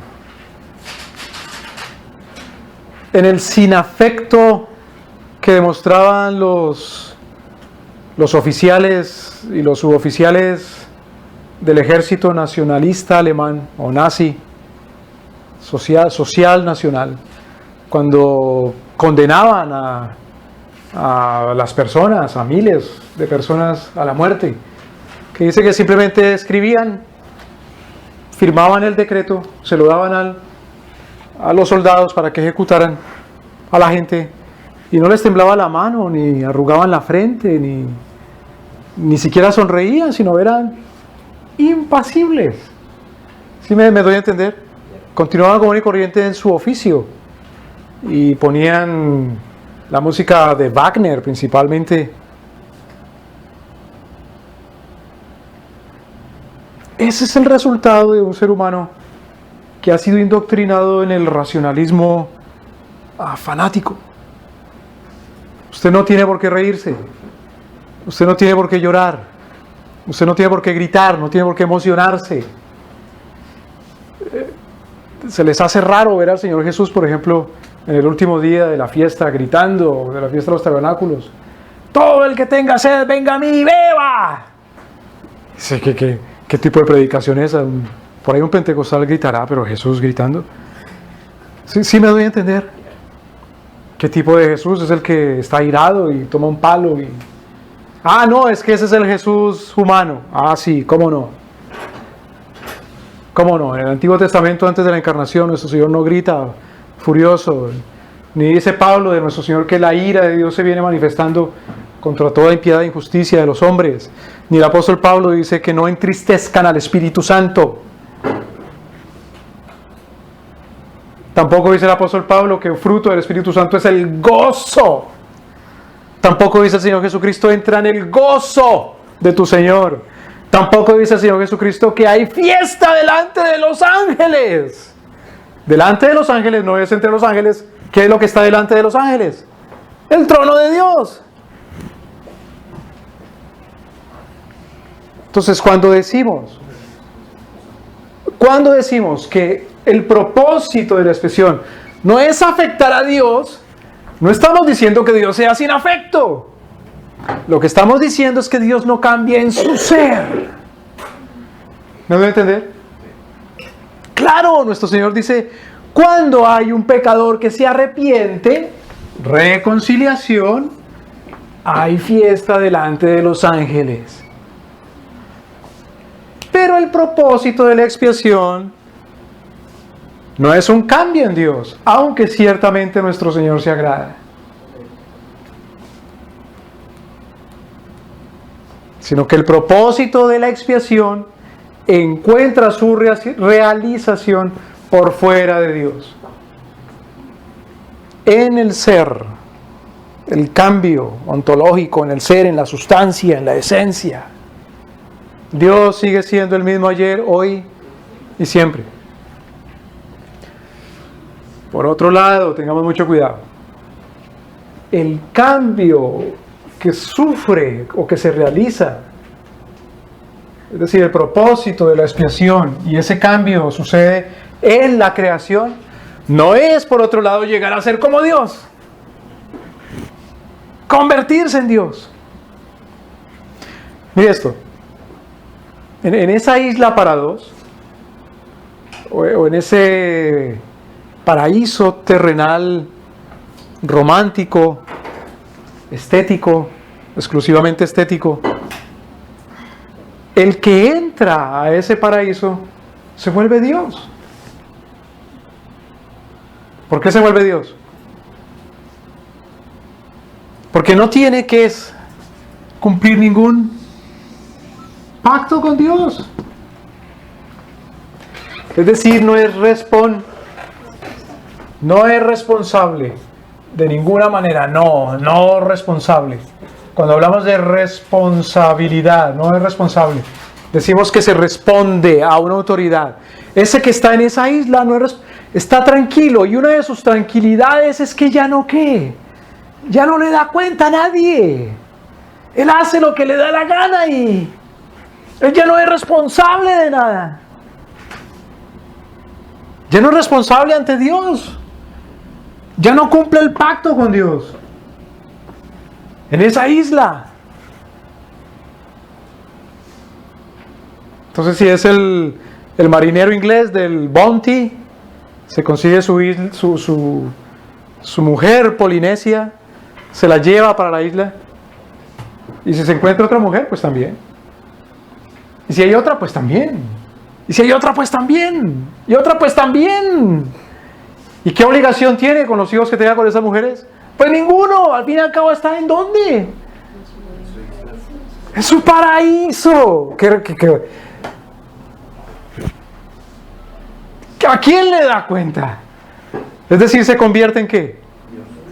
el sinafecto que demostraban los oficiales y los suboficiales del ejército nacionalista alemán o nazi, social nacional, cuando condenaban a las personas, a miles de personas a la muerte, que dice que simplemente escribían, firmaban el decreto, se lo daban a los soldados para que ejecutaran a la gente, y no les temblaba la mano, ni arrugaban la frente, ni siquiera sonreían, sino eran impasibles. ¿Sí me doy a entender? Continuaban común y corriente en su oficio, y ponían la música de Wagner principalmente. Ese es el resultado de un ser humano que ha sido indoctrinado en el racionalismo fanático. Usted no tiene por qué reírse, usted no tiene por qué llorar, usted no tiene por qué gritar, no tiene por qué emocionarse. Se les hace raro ver al Señor Jesús, por ejemplo, en el último día de la fiesta, gritando, de la fiesta de los tabernáculos: todo el que tenga sed, venga a mí y beba. ¿Qué tipo de predicación es? Por ahí un pentecostal gritará, pero Jesús gritando. Sí me doy a entender. ¿Qué tipo de Jesús? Es el que está airado y toma un palo y... no, es que ese es el Jesús humano. Sí, ¿cómo no? ¿Cómo no? En el Antiguo Testamento, antes de la encarnación, nuestro Señor no grita furioso, ni dice Pablo de nuestro Señor que la ira de Dios se viene manifestando contra toda impiedad e injusticia de los hombres, ni el apóstol Pablo dice que no entristezcan al Espíritu Santo. Tampoco dice el apóstol Pablo que el fruto del Espíritu Santo es el gozo. Tampoco dice el Señor Jesucristo: entra en el gozo de tu Señor. Tampoco dice el Señor Jesucristo que hay fiesta delante de los ángeles. Delante de los ángeles no es entre los ángeles. ¿Qué es lo que está delante de los ángeles? El trono de Dios. Entonces, cuando decimos que el propósito de la expiación no es afectar a Dios, no estamos diciendo que Dios sea sin afecto. Lo que estamos diciendo es que Dios no cambia en su ser. ¿Me voy a entender? Claro, nuestro Señor dice: cuando hay un pecador que se arrepiente, reconciliación, hay fiesta delante de los ángeles. Pero el propósito de la expiación no es un cambio en Dios, aunque ciertamente nuestro Señor se agrada, sino que el propósito de la expiación encuentra su realización por fuera de Dios, en el ser, el cambio ontológico en el ser, en la sustancia, en la esencia. Dios sigue siendo el mismo ayer, hoy y siempre. Por otro lado, tengamos mucho cuidado. El cambio que sufre o que se realiza, es decir, el propósito de la expiación, y ese cambio sucede en la creación, no es, por otro lado, llegar a ser como Dios. Convertirse en Dios. Mire esto. En esa isla para dos, o en ese paraíso terrenal romántico, estético, exclusivamente estético, el que entra a ese paraíso se vuelve Dios. ¿Por qué se vuelve Dios? Porque no tiene que cumplir ningún pacto con Dios. Es decir, no es responsable de ninguna manera. No responsable. Cuando hablamos de responsabilidad, no es responsable. Decimos que se responde a una autoridad. Ese que está en esa isla está tranquilo, y una de sus tranquilidades es que ya no le da cuenta a nadie. Él hace lo que le da la gana y él ya no es responsable de nada. Ya no es responsable ante Dios. Ya no cumple el pacto con Dios. En esa isla. Entonces, si es el marinero inglés del Bounty, se consigue su mujer polinesia, se la lleva para la isla, y si se encuentra otra mujer, pues también. Y si hay otra, pues también. Y si hay otra, pues también. Y otra, pues también. ¿Y qué obligación tiene con los hijos que tenga con esas mujeres? Pues ninguno. Al fin y al cabo está ¿en dónde? En su paraíso. ¿A quién le da cuenta? Es decir, ¿se convierte en qué?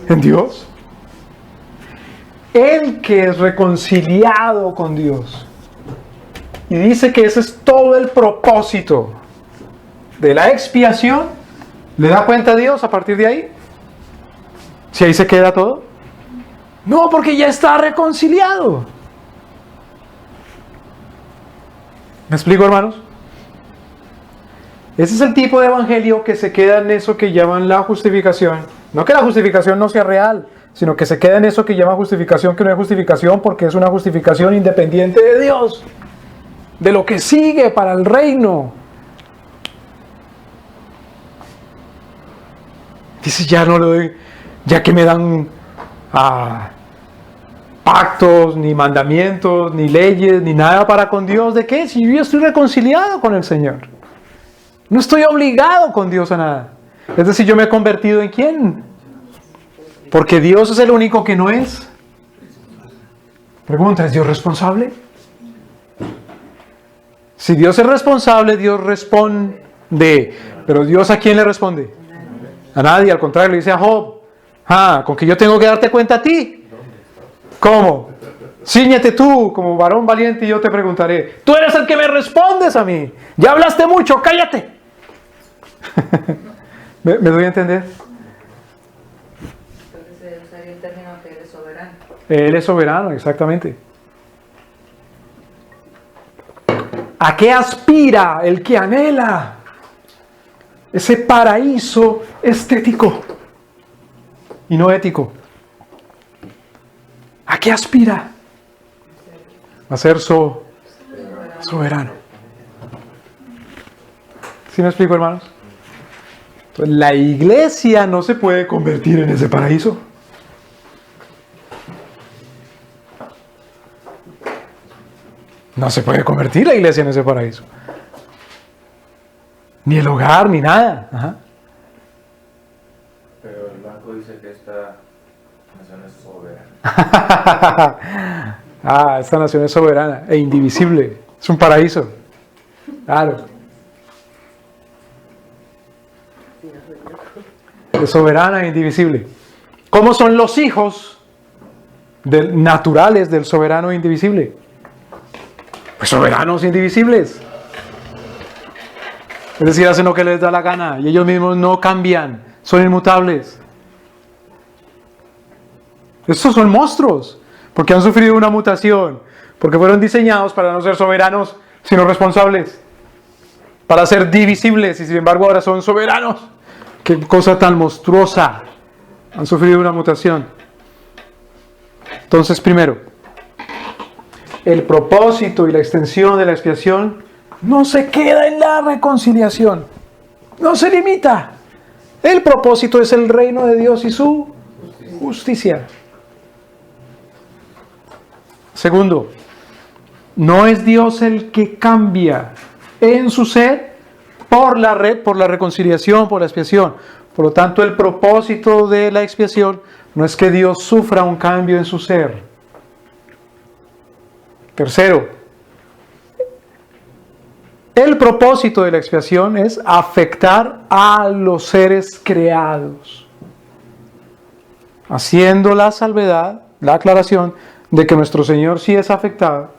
En Dios. El que es reconciliado con Dios. Y dice que ese es todo el propósito de la expiación. ¿Le da cuenta a Dios a partir de ahí? ¿Si ahí se queda todo? No, porque ya está reconciliado. ¿Me explico, hermanos? Ese es el tipo de evangelio que se queda en eso que llaman la justificación. No que la justificación no sea real, sino que se queda en eso que llaman justificación, que no es justificación porque es una justificación independiente de Dios, de lo que sigue para el reino. Dice, ya no le doy, ya que me dan pactos, ni mandamientos, ni leyes, ni nada para con Dios. ¿De qué? Si yo estoy reconciliado con el Señor. No estoy obligado con Dios a nada. Es decir, yo me he convertido ¿en quién? Porque Dios es el único que no es. Pregunta, ¿es Dios responsable? Si Dios es responsable, Dios responde. Pero Dios, ¿a quién le responde? A nadie, al contrario, le dice a Job, con que yo tengo que darte cuenta a ti. ¿Cómo? Cíñete tú como varón valiente y yo te preguntaré. Tú eres el que me respondes a mí. Ya hablaste mucho, cállate. ¿Me doy a entender? Entonces se usaría el término que Él es soberano. Él es soberano, exactamente. ¿A qué aspira el que anhela ese paraíso estético y no ético? ¿A qué aspira? A ser soberano. ¿Sí me explico, hermanos? Entonces, la iglesia no se puede convertir en ese paraíso. No se puede convertir la iglesia en ese paraíso. Ni el hogar, ni nada. Ajá. Pero el banco dice que esta nación es soberana. Esta nación es soberana e indivisible. Es un paraíso. Claro. Es soberana e indivisible. ¿Cómo son los hijos naturales del soberano e indivisible? Pues soberanos e indivisibles. Es decir, hacen lo que les da la gana y ellos mismos no cambian, son inmutables. Estos son monstruos, porque han sufrido una mutación, porque fueron diseñados para no ser soberanos, sino responsables, para ser divisibles y sin embargo ahora son soberanos. Qué cosa tan monstruosa. Han sufrido una mutación. Entonces, primero, el propósito y la extensión de la expiación no se queda en la reconciliación. No se limita. El propósito es el reino de Dios y su justicia. Segundo, no es Dios el que cambia en su ser por la reconciliación, por la expiación. Por lo tanto, el propósito de la expiación no es que Dios sufra un cambio en su ser. Tercero, el propósito de la expiación es afectar a los seres creados, haciendo la salvedad, la aclaración de que nuestro Señor sí es afectado.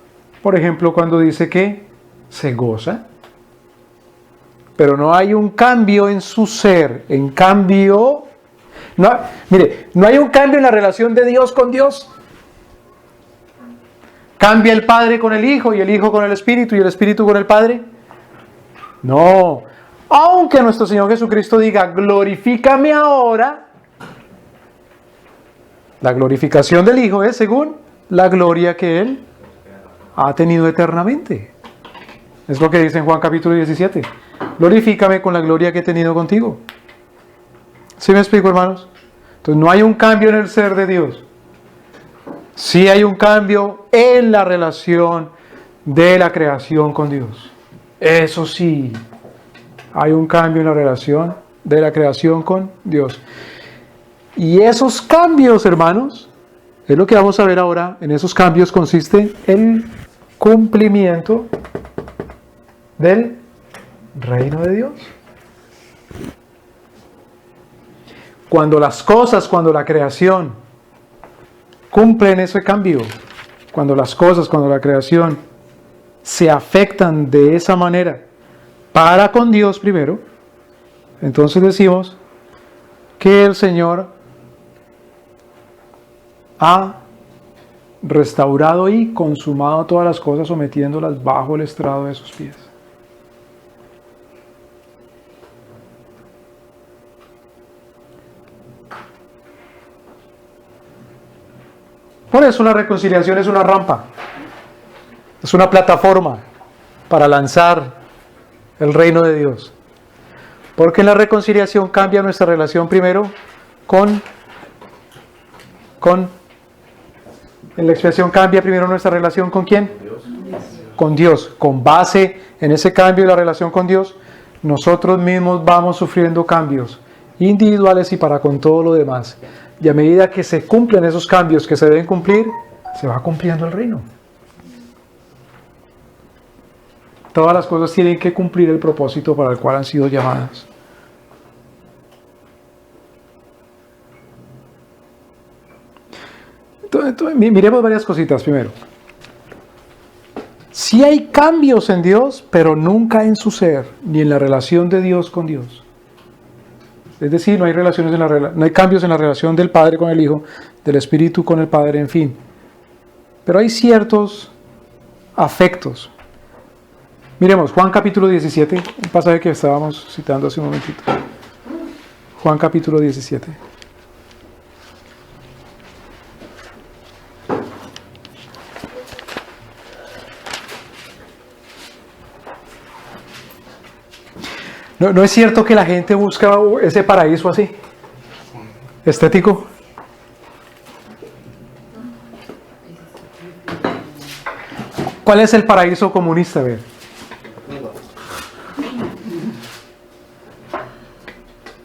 Por ejemplo, cuando dice que se goza, pero no hay un cambio en su ser. En cambio, no hay un cambio en la relación de Dios con Dios. ¿Cambia el Padre con el Hijo y el Hijo con el Espíritu y el Espíritu con el Padre? No. Aunque nuestro Señor Jesucristo diga, glorifícame ahora, la glorificación del Hijo es según la gloria que Él ha tenido eternamente. Es lo que dice en Juan capítulo 17. Glorifícame con la gloria que he tenido contigo. ¿Sí me explico, hermanos? Entonces no hay un cambio en el ser de Dios. Sí hay un cambio en la relación de la creación con Dios. Eso sí, hay un cambio en la relación de la creación con Dios. Y esos cambios, hermanos, es lo que vamos a ver ahora. En esos cambios consiste el cumplimiento del reino de Dios. Cuando la creación cumplen ese cambio, cuando la creación se afectan de esa manera para con Dios primero, entonces decimos que el Señor ha restaurado y consumado todas las cosas, sometiéndolas bajo el estrado de sus pies. Por eso la reconciliación es una rampa, es una plataforma para lanzar el reino de Dios. Porque en la reconciliación cambia nuestra relación primero en la expiación cambia primero nuestra relación ¿con quién? Con Dios. Con base en ese cambio de la relación con Dios, nosotros mismos vamos sufriendo cambios individuales y para con todo lo demás. Y a medida que se cumplen esos cambios que se deben cumplir, se va cumpliendo el reino. Todas las cosas tienen que cumplir el propósito para el cual han sido llamadas. Entonces, miremos varias cositas primero. Sí hay cambios en Dios, pero nunca en su ser, ni en la relación de Dios con Dios. Es decir, no hay cambios en la relación del Padre con el Hijo, del Espíritu con el Padre, en fin. Pero hay ciertos afectos. Miremos, Juan capítulo 17, un pasaje que estábamos citando hace un momentito. Juan capítulo 17. ¿No es cierto que la gente busca ese paraíso así? Estético. ¿Cuál es el paraíso comunista? A ver.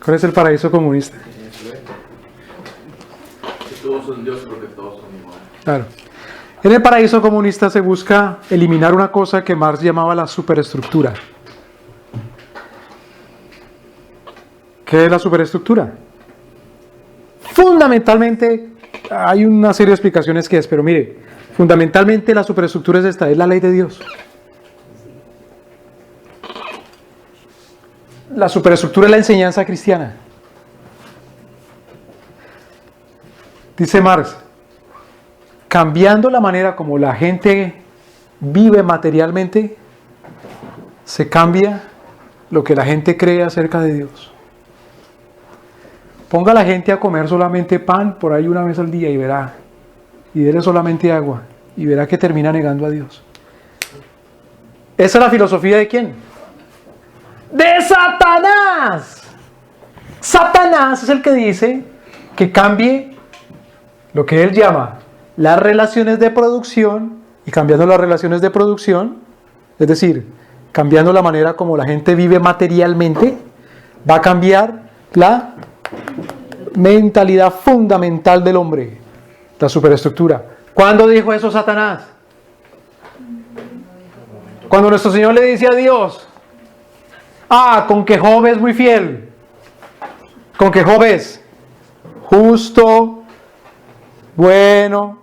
¿Cuál es el paraíso comunista? Que todos son Dios porque todos son iguales. Claro. En el paraíso comunista se busca eliminar una cosa que Marx llamaba la superestructura. ¿Qué es la superestructura? Fundamentalmente, hay una serie de explicaciones que es, pero mire, fundamentalmente la superestructura es esta, es la ley de Dios. La superestructura es la enseñanza cristiana. Dice Marx, cambiando la manera como la gente vive materialmente, se cambia lo que la gente cree acerca de Dios. ponga a la gente a comer solamente pan por ahí una vez al día y verá. Y déle solamente agua y verá que termina negando a Dios. ¿Esa es la filosofía de quién? ¡De Satanás! Satanás es el que dice que cambie lo que él llama las relaciones de producción, y cambiando las relaciones de producción, es decir, cambiando la manera como la gente vive materialmente, va a cambiar la mentalidad fundamental del hombre, la superestructura. ¿Cuándo dijo eso Satanás? Cuando nuestro Señor le dice a Dios: con que Job es muy fiel, con que Job es justo, bueno,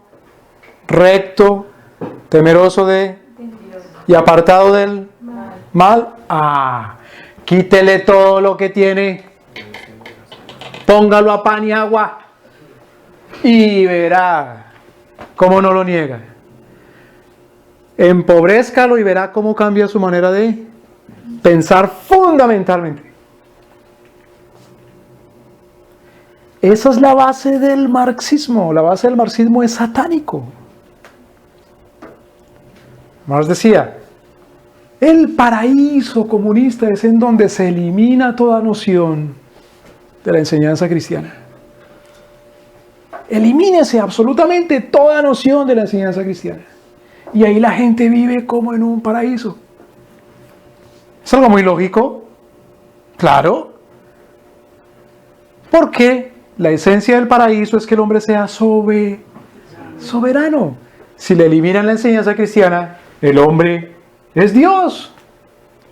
recto, temeroso de y apartado del mal. Quítele todo lo que tiene, póngalo a pan y agua y verá cómo no lo niega. Empobrézcalo y verá cómo cambia su manera de pensar fundamentalmente. Esa es la base del marxismo. La base del marxismo es satánico. Marx decía: el paraíso comunista es en donde se elimina toda noción de la enseñanza cristiana. Elimínese absolutamente toda noción de la enseñanza cristiana. Y ahí la gente vive como en un paraíso. ¿Es algo muy lógico? Claro. Porque la esencia del paraíso es que el hombre sea soberano. Si le eliminan la enseñanza cristiana, el hombre es Dios.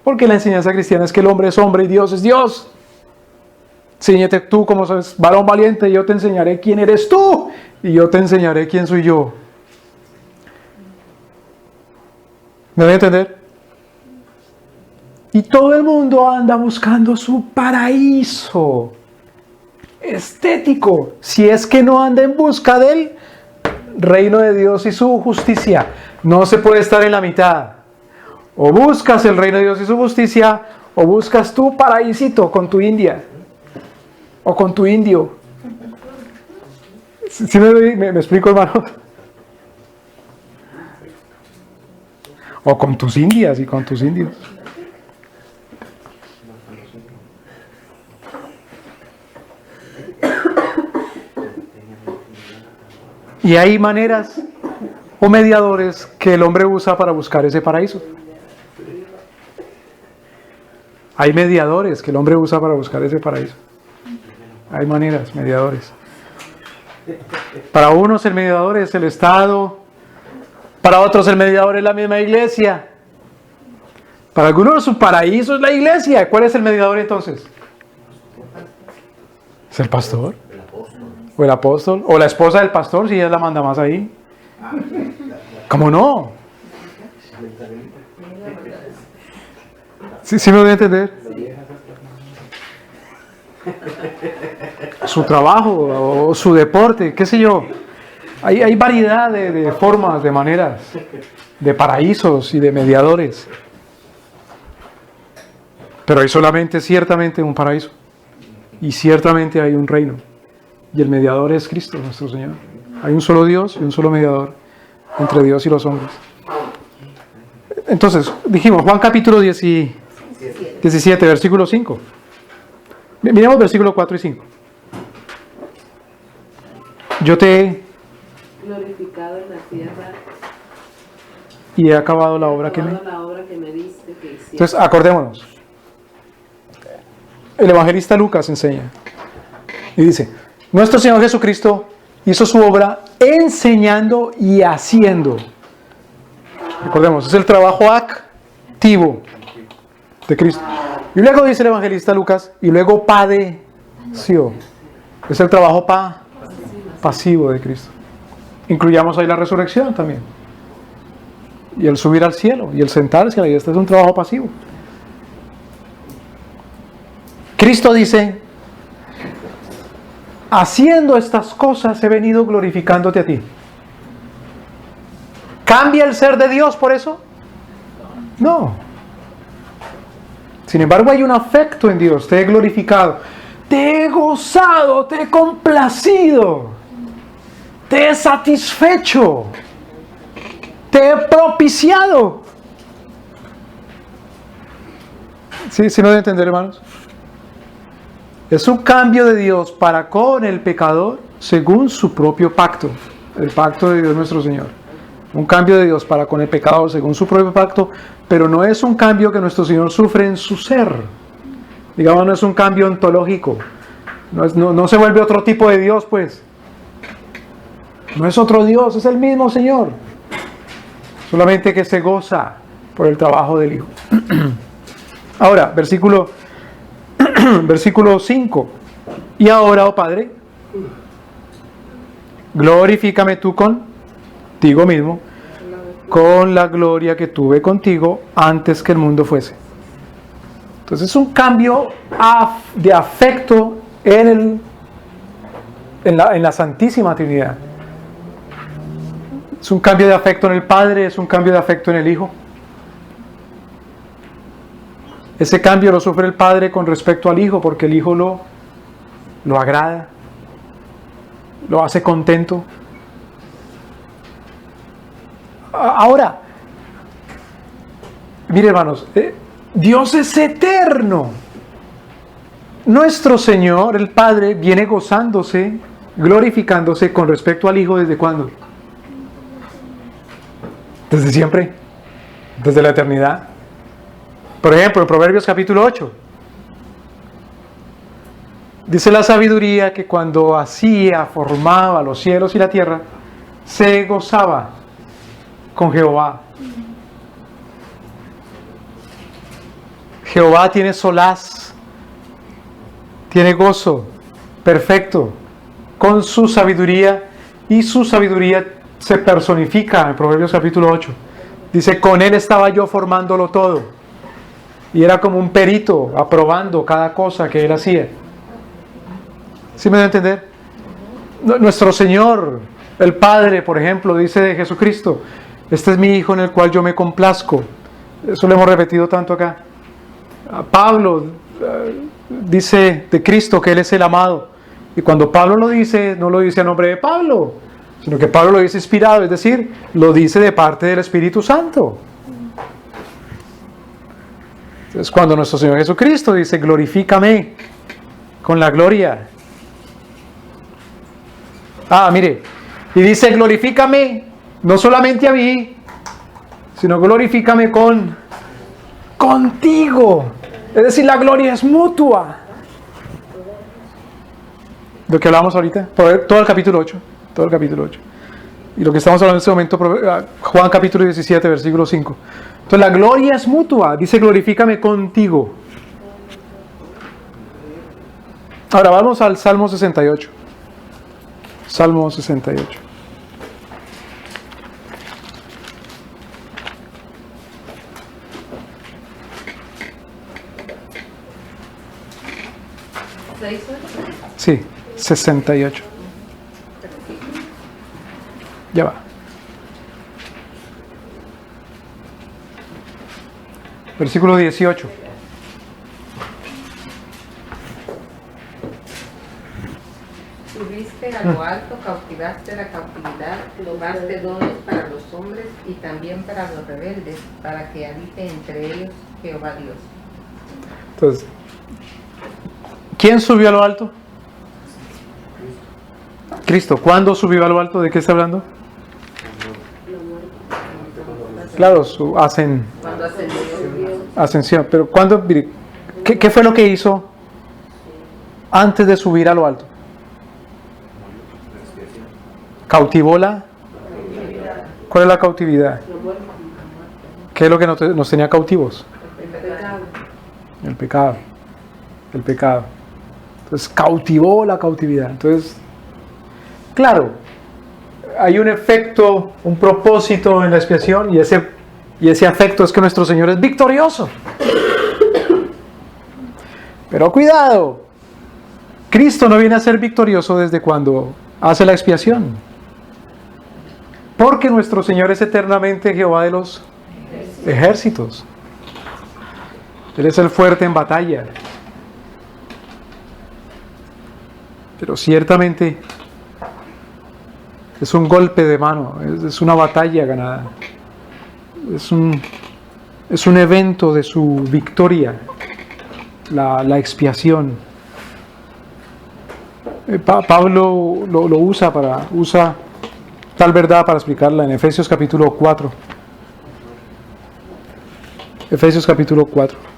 Porque la enseñanza cristiana es que el hombre es hombre y Dios es Dios. Cíñete tú como varón valiente, y yo te enseñaré quién eres tú, y yo te enseñaré quién soy yo. ¿Me voy a entender? Y todo el mundo anda buscando su paraíso estético, si es que no anda en busca del reino de Dios y su justicia. No se puede estar en la mitad. O buscas el reino de Dios y su justicia, o buscas tu paraísito con tu India, o con tu indio. ¿Sí me explico, hermano? O con tus indias y con tus indios. Y hay maneras o mediadores que el hombre usa para buscar ese paraíso. Hay mediadores que el hombre usa para buscar ese paraíso. Hay maneras, mediadores. Para unos el mediador es el Estado. Para otros el mediador es la misma iglesia. Para algunos su paraíso es la iglesia. ¿Cuál es el mediador entonces? ¿Es el pastor? ¿O el apóstol? ¿O la esposa del pastor, si ella la manda más ahí? ¿Cómo no? ¿Sí me voy a entender? Su trabajo o su deporte, qué sé yo. Hay variedad de formas, de maneras, de paraísos y de mediadores. Pero hay solamente, ciertamente, un paraíso. Y ciertamente hay un reino. Y el mediador es Cristo, nuestro Señor. Hay un solo Dios y un solo mediador entre Dios y los hombres. Entonces, dijimos, Juan capítulo 17, versículo 5. Miremos versículo 4 y 5. Yo te he glorificado en la tierra y he acabado la obra que me diste que hiciera. Entonces, acordémonos. El evangelista Lucas enseña y dice: nuestro Señor Jesucristo hizo su obra enseñando y haciendo. Recordemos, es el trabajo activo de Cristo. Y luego dice el evangelista Lucas, y luego padeció. Es el trabajo pasivo de Cristo. Incluyamos ahí la resurrección también. Y el subir al cielo, y el sentarse ahí. Este es un trabajo pasivo. Cristo dice: haciendo estas cosas he venido glorificándote a ti. ¿Cambia el ser de Dios por eso? No. Sin embargo, hay un afecto en Dios. Te he glorificado. te he gozado, te he complacido, te he satisfecho, te he propiciado. ¿Sí me deben entender, hermanos? Es un cambio de Dios para con el pecador según su propio pacto, el pacto de Dios nuestro Señor. Un cambio de Dios para con el pecador según su propio pacto, pero no es un cambio que nuestro Señor sufre en su ser. Digamos, no es un cambio ontológico. No se vuelve otro tipo de Dios, pues. No es otro Dios, es el mismo Señor. Solamente que se goza por el trabajo del Hijo. Ahora, versículo 5. Y ahora, oh Padre, glorifícame tú contigo mismo, con la gloria que tuve contigo antes que el mundo fuese. Entonces es un cambio de afecto en la Santísima Trinidad. Es un cambio de afecto en el Padre, es un cambio de afecto en el Hijo. Ese cambio lo sufre el Padre con respecto al Hijo, porque el Hijo lo agrada, lo hace contento. Ahora, mire, hermanos, Dios es eterno. Nuestro Señor, el Padre, viene gozándose, glorificándose con respecto al Hijo. ¿Desde cuándo? Desde siempre, desde la eternidad. Por ejemplo, en Proverbios capítulo 8, dice la sabiduría que cuando formaba los cielos y la tierra, se gozaba con Jehová. Jehová tiene solaz, tiene gozo perfecto con su sabiduría, y su sabiduría se personifica en Proverbios capítulo 8. Dice, con él estaba yo formándolo todo. Y era como un perito aprobando cada cosa que él hacía. ¿Sí me da a entender? Nuestro Señor, el Padre, por ejemplo, dice de Jesucristo, este es mi Hijo en el cual yo me complazco. Eso lo hemos repetido tanto acá. Pablo dice de Cristo que Él es el amado. Y cuando Pablo lo dice, no lo dice a nombre de Pablo, sino que Pablo lo dice inspirado, es decir, lo dice de parte del Espíritu Santo. Entonces, cuando nuestro Señor Jesucristo dice, glorifícame con la gloria. Mire, y dice, glorifícame, no solamente a mí, sino glorifícame contigo. Es decir, la gloria es mutua. Lo que hablamos ahorita, todo el capítulo 8. Y lo que estamos hablando en este momento, Juan capítulo 17, versículo 5. Entonces la gloria es mutua, dice glorifícame contigo. Ahora vamos al Salmo 68. Salmo 68. Sí, 68. Ya va. Versículo 18. Subiste a lo alto, cautivaste la cautividad, tomaste dones para los hombres y también para los rebeldes, para que habite entre ellos Jehová Dios. Entonces, ¿quién subió a lo alto? Cristo. ¿Cuándo subió a lo alto? ¿De qué está hablando? Claro, su ascensión. Pero ¿cuándo? Mire, ¿qué fue lo que hizo antes de subir a lo alto? Cautivó ¿Cuál es la cautividad? ¿Qué es lo que nos tenía cautivos? El pecado. Entonces cautivó la cautividad. Entonces, claro, hay un efecto, un propósito en la expiación, y ese afecto es que nuestro Señor es victorioso. Pero cuidado, Cristo no viene a ser victorioso desde cuando hace la expiación, porque nuestro Señor es eternamente Jehová de los ejércitos. Él es el fuerte en batalla. pero ciertamente es un golpe de mano, es una batalla ganada, es un evento de su victoria, la expiación. Pablo lo usa tal verdad para explicarla en Efesios capítulo 4. Efesios capítulo 4.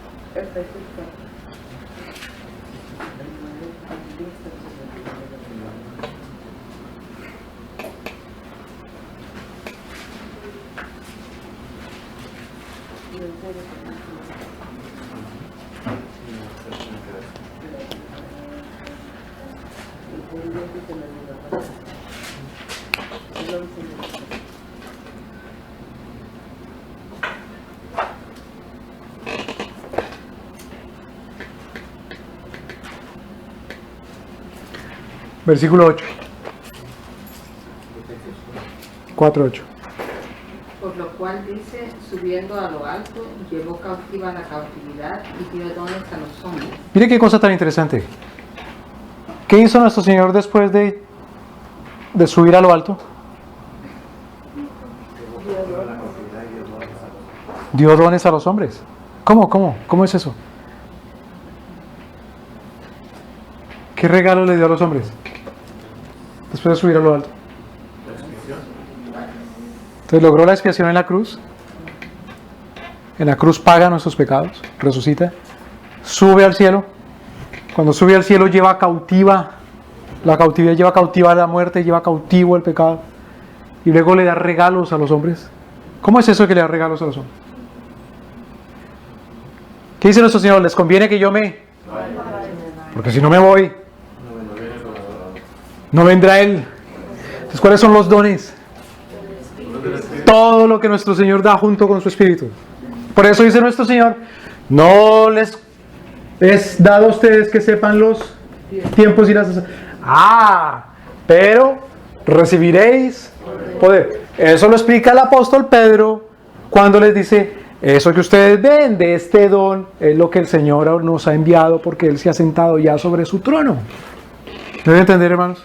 Versículo 8. 4:8. Por lo cual dice, subiendo a lo alto, llevó cautiva la cautividad y dio dones a los hombres. Mire qué cosa tan interesante. ¿Qué hizo nuestro Señor después de subir a lo alto? Dio dones a los hombres. ¿Cómo es eso? ¿Qué regalo le dio a los hombres después de subir a lo alto? Entonces logró la expiación en la cruz. En la cruz paga nuestros pecados, resucita, sube al cielo. Cuando sube al cielo lleva cautiva la cautividad, lleva cautiva la muerte, lleva cautivo el pecado. Y luego le da regalos a los hombres. ¿Cómo es eso que le da regalos a los hombres? ¿Qué dice nuestro Señor? ¿Les conviene que yo me...? Porque si no me voy, no vendrá Él. Entonces, ¿cuáles son los dones? Todo lo que nuestro Señor da junto con su Espíritu. Por eso dice nuestro Señor, no les es dado a ustedes que sepan los tiempos y las... pero recibiréis poder. Eso lo explica el apóstol Pedro cuando les dice, eso que ustedes ven de este don es lo que el Señor nos ha enviado porque Él se ha sentado ya sobre su trono. ¿Deben entender, hermanos?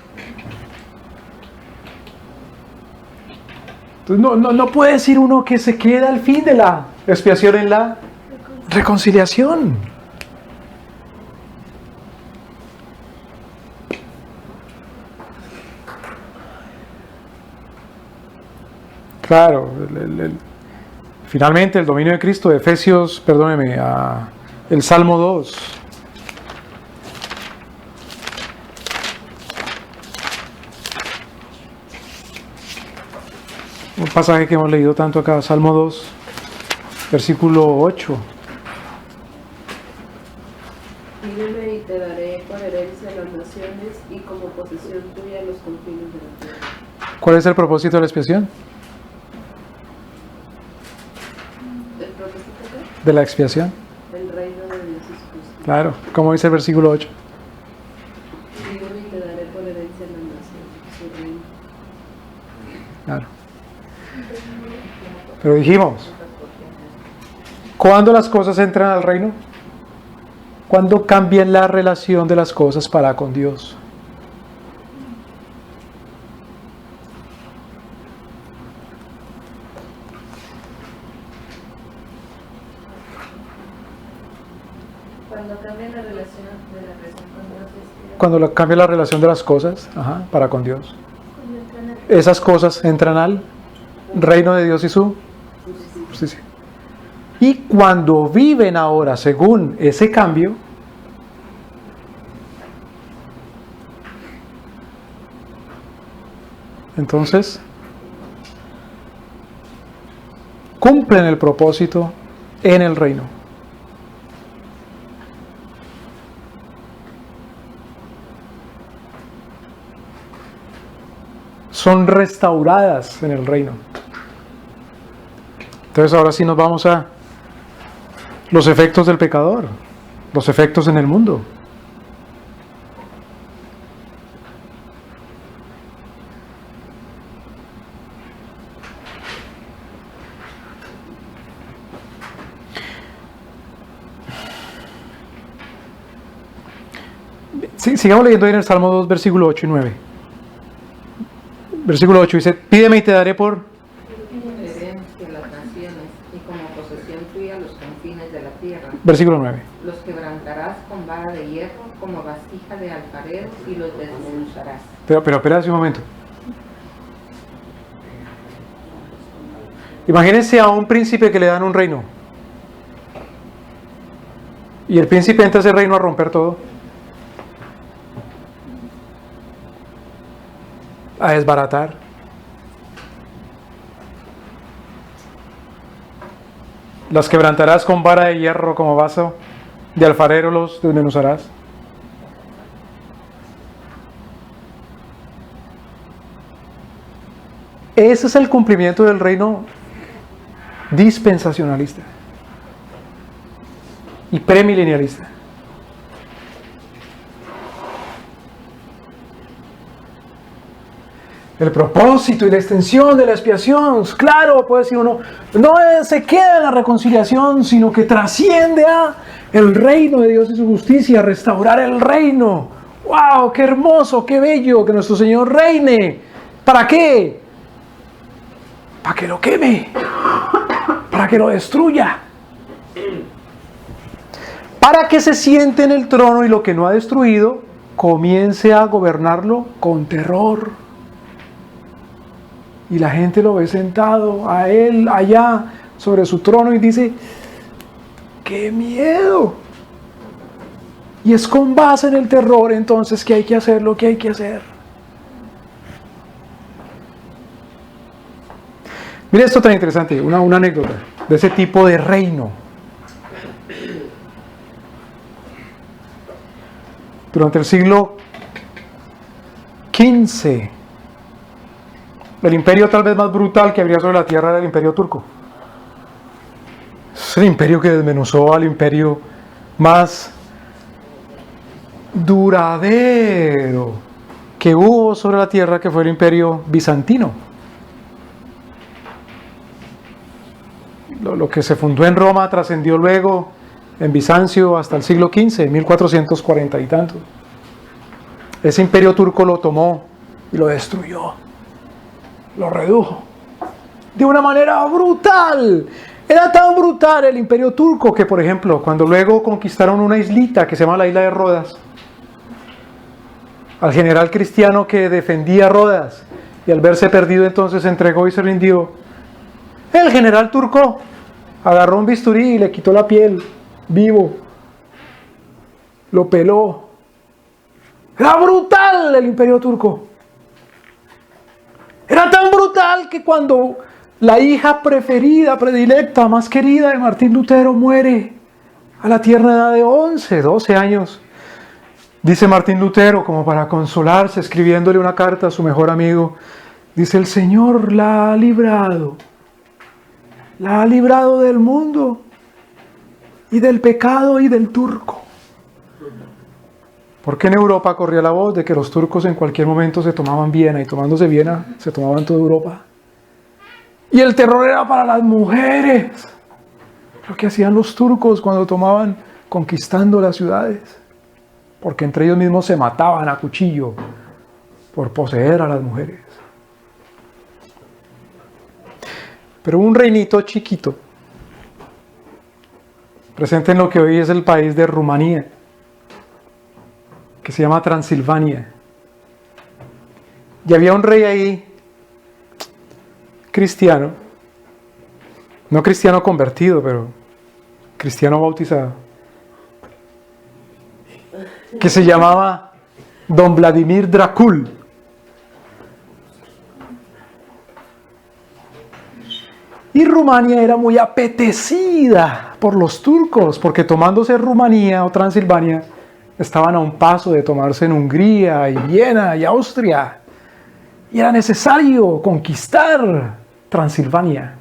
Entonces, no puede decir uno que se queda al fin de la expiación en la reconciliación. Claro, finalmente el dominio de Cristo, Efesios, perdóneme, el Salmo 2. Un pasaje que hemos leído tanto acá, Salmo 2, versículo 8. Pídeme y te daré por herencia a las naciones y como posesión tuya los confines de la tierra. ¿Cuál es el propósito de la expiación? ¿El propósito qué? De la expiación. El reino de Dios es justo. Claro, como dice el versículo 8. Pídeme y te daré por herencia a las naciones, su reino. Claro. Pero dijimos, ¿cuándo las cosas entran al reino? ¿Cuándo cambia la relación de las cosas para con Dios? Cuando cambia la relación con Dios, Cuando cambia la relación de las cosas, para con Dios. Esas cosas entran al reino de Dios y su justicia. Y cuando viven ahora según ese cambio, entonces cumplen el propósito en el reino. Son restauradas en el reino. Entonces ahora sí nos vamos a los efectos del pecador, los efectos en el mundo. Sigamos leyendo ahí en el Salmo 2, versículo 8 y 9. Versículo 8 dice, pídeme y te daré por... Herencia a las naciones y como posesión tuya los confines de la tierra. Versículo 9. Los quebrantarás con vara de hierro como vasija de alfarero y los desmenuzarás. Pero espérate un momento. Imagínense a un príncipe que le dan un reino. Y el príncipe entra a ese reino a romper todo. A desbaratar. Las quebrantarás con vara de hierro como vaso de alfarero, los desmenuzarás. Ese es el cumplimiento del reino dispensacionalista y premilenialista. El propósito y la extensión de la expiación, claro, puede decir uno, no se queda en la reconciliación, sino que trasciende a el reino de Dios y su justicia, restaurar el reino. ¡Wow! ¡Qué hermoso, qué bello que nuestro Señor reine! ¿Para qué? Para que lo queme, para que lo destruya, para que se siente en el trono y lo que no ha destruido comience a gobernarlo con terror. Y la gente lo ve sentado a él allá sobre su trono y dice, ¡qué miedo! Y es con base en el terror entonces que hay que hacer lo que hay que hacer. Mira esto tan interesante, una anécdota de ese tipo de reino. Durante el siglo XV, el imperio tal vez más brutal que habría sobre la tierra era el imperio turco. Es el imperio que desmenuzó al imperio más duradero que hubo sobre la tierra, que fue el imperio bizantino. Lo que se fundó en Roma trascendió luego en Bizancio hasta el siglo XV, 1440 y tanto. Ese imperio turco lo tomó y lo destruyó, lo redujo de una manera brutal. Era tan brutal el imperio turco que, por ejemplo, cuando luego conquistaron una islita que se llama la isla de Rodas, al general cristiano que defendía Rodas y al verse perdido entonces se entregó y se rindió, el general turco agarró un bisturí y le quitó la piel, vivo. Lo peló. Era brutal el imperio turco. Era tan brutal que cuando la hija preferida, predilecta, más querida de Martín Lutero muere a la tierna edad de 11, 12 años, dice Martín Lutero, como para consolarse, escribiéndole una carta a su mejor amigo, dice: el Señor la ha librado del mundo y del pecado y del turco. Porque en Europa corría la voz de que los turcos en cualquier momento se tomaban Viena, y tomándose Viena se tomaban toda Europa. Y el terror era para las mujeres, lo que hacían los turcos cuando tomaban, conquistando las ciudades, porque entre ellos mismos se mataban a cuchillo por poseer a las mujeres. Pero un reinito chiquito, presente en lo que hoy es el país de Rumanía, que se llama Transilvania. Y había un rey ahí, cristiano, no cristiano convertido, pero cristiano bautizado, que se llamaba Don Vladimir Dracul. Y Rumania era muy apetecida por los turcos, porque tomándose Rumanía o Transilvania, estaban a un paso de tomarse en Hungría y Viena y Austria. Y era necesario conquistar Transilvania.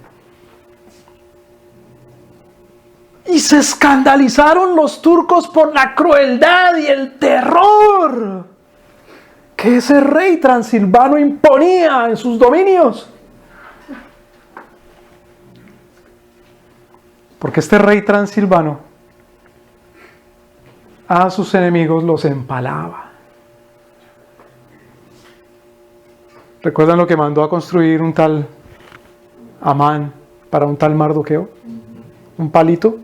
Y se escandalizaron los turcos por la crueldad y el terror que ese rey transilvano imponía en sus dominios. Porque este rey transilvano a sus enemigos los empalaba. ¿Recuerdan lo que mandó a construir un tal Amán para un tal Mardoqueo? Un palito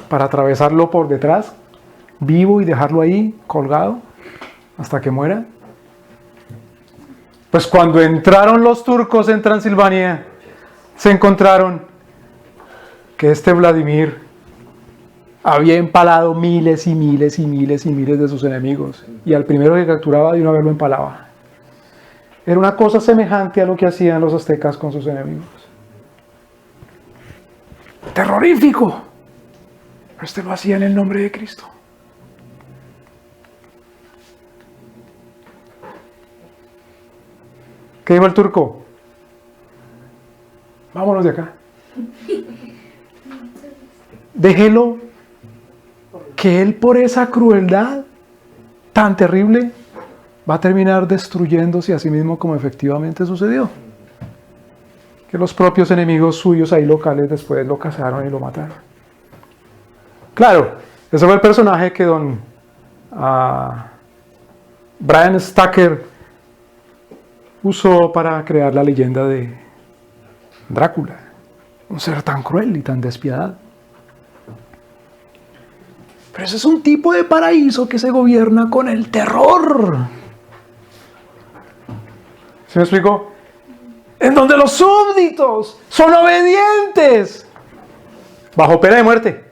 para atravesarlo por detrás, vivo, y dejarlo ahí colgado hasta que muera. Pues cuando entraron los turcos en Transilvania, se encontraron que este Vladimir había empalado miles y miles y miles y miles de sus enemigos, y al primero que capturaba de una vez lo empalaba. Era una cosa semejante a lo que hacían los aztecas con sus enemigos. Terrorífico. Pero este lo hacía en el nombre de Cristo. ¿Qué dijo el turco? Vámonos de acá. Déjelo, que él, por esa crueldad tan terrible, va a terminar destruyéndose a sí mismo, como efectivamente sucedió. Que los propios enemigos suyos ahí locales después lo cazaron y lo mataron. Claro, ese fue el personaje que Bram Stoker usó para crear la leyenda de Drácula. Un ser tan cruel y tan despiadado. Pero ese es un tipo de paraíso que se gobierna con el terror. ¿Se me explicó? En donde los súbditos son obedientes bajo pena de muerte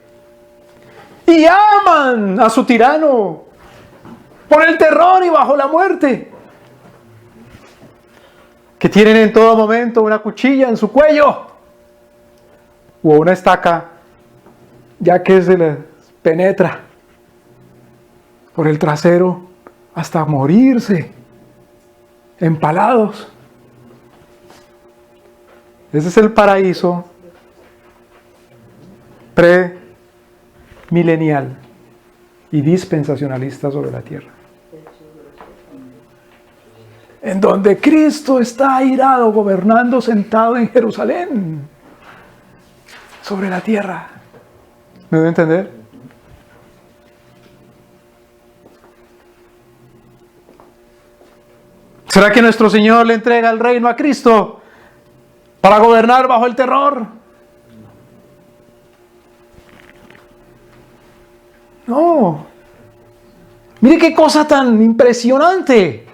y aman a su tirano por el terror y bajo la muerte, que tienen en todo momento una cuchilla en su cuello o una estaca, ya que se les penetra por el trasero hasta morirse empalados. Ese es el paraíso premilenial y dispensacionalista sobre la tierra, en donde Cristo está airado, gobernando, sentado en Jerusalén, sobre la tierra. ¿Me debe entender? ¿Será que nuestro Señor le entrega el reino a Cristo para gobernar bajo el terror? No. Mire qué cosa tan impresionante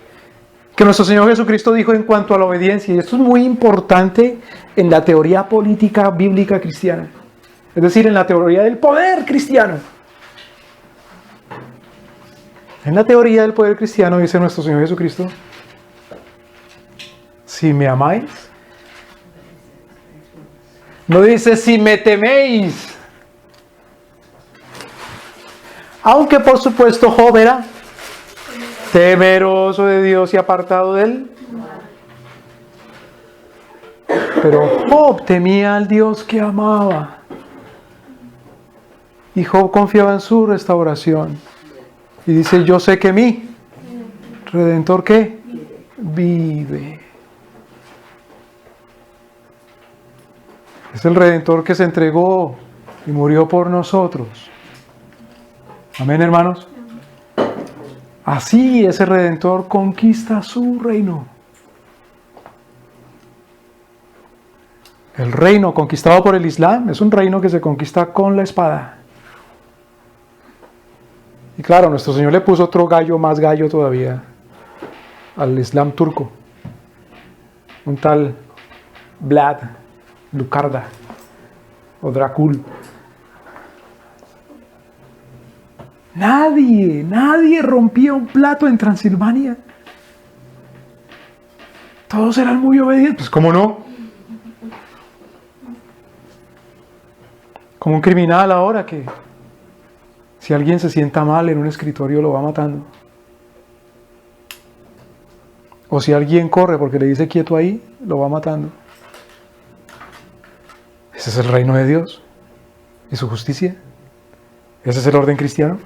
que nuestro Señor Jesucristo dijo en cuanto a la obediencia. Y esto es muy importante en la teoría política bíblica cristiana. Es decir, en la teoría del poder cristiano. En la teoría del poder cristiano dice nuestro Señor Jesucristo: si me amáis. No dice si me teméis. Aunque por supuesto Job era temeroso de Dios y apartado de él. Pero Job temía al Dios que amaba. Y Job confiaba en su restauración. Y dice: yo sé que mi Redentor, ¿qué? Vive. Es el Redentor que se entregó y murió por nosotros. Amén, hermanos. Así ese Redentor conquista su reino. El reino conquistado por el Islam es un reino que se conquista con la espada. Y claro, nuestro Señor le puso otro gallo, más gallo todavía, al Islam turco. Un tal Vlad Lucarda o Dracul. Nadie rompía un plato en Transilvania. Todos eran muy obedientes. Pues ¿cómo no? Como un criminal ahora que si alguien se sienta mal en un escritorio lo va matando. O si alguien corre porque le dice quieto ahí, lo va matando. Ese es el reino de Dios y su justicia. Ese es el orden cristiano.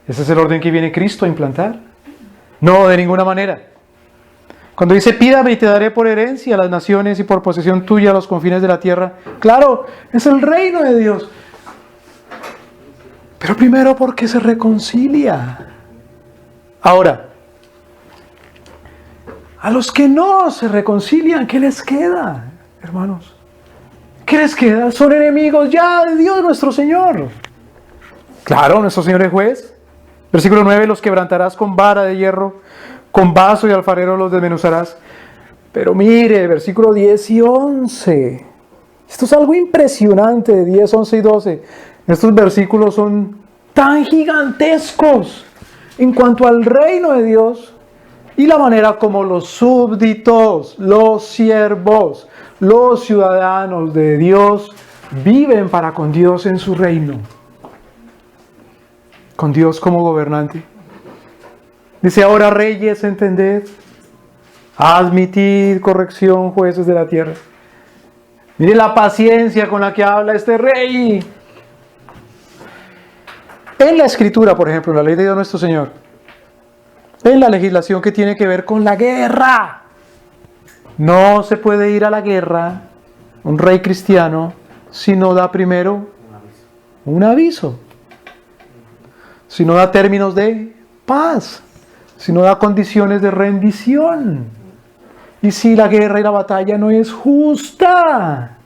Ese es el orden que viene Cristo a implantar. No, de ninguna manera. Cuando dice: pídame y te daré por herencia a las naciones y por posesión tuya a los confines de la tierra. Claro, es el reino de Dios. Pero primero porque se reconcilia. Ahora, A los que no se reconcilian, ¿qué les queda, hermanos? ¿Qué les queda? Son enemigos ya de Dios nuestro Señor. Claro, nuestro Señor es juez. Versículo 9, los quebrantarás con vara de hierro, con vaso y alfarero los desmenuzarás. Pero mire, versículo 10 y 11. Esto es algo impresionante, de 10, 11 y 12. Estos versículos son tan gigantescos en cuanto al reino de Dios y la manera como los súbditos, los siervos, los ciudadanos de Dios viven para con Dios en su reino. Con Dios como gobernante. Dice, ahora reyes, entended, admitid corrección, jueces de la tierra. Mire la paciencia con la que habla este rey. En la Escritura, por ejemplo, en la ley de Dios nuestro Señor, en la legislación que tiene que ver con la guerra, no se puede ir a la guerra un rey cristiano si no da primero un aviso, si no da términos de paz, si no da condiciones de rendición, y si la guerra y la batalla no es justa.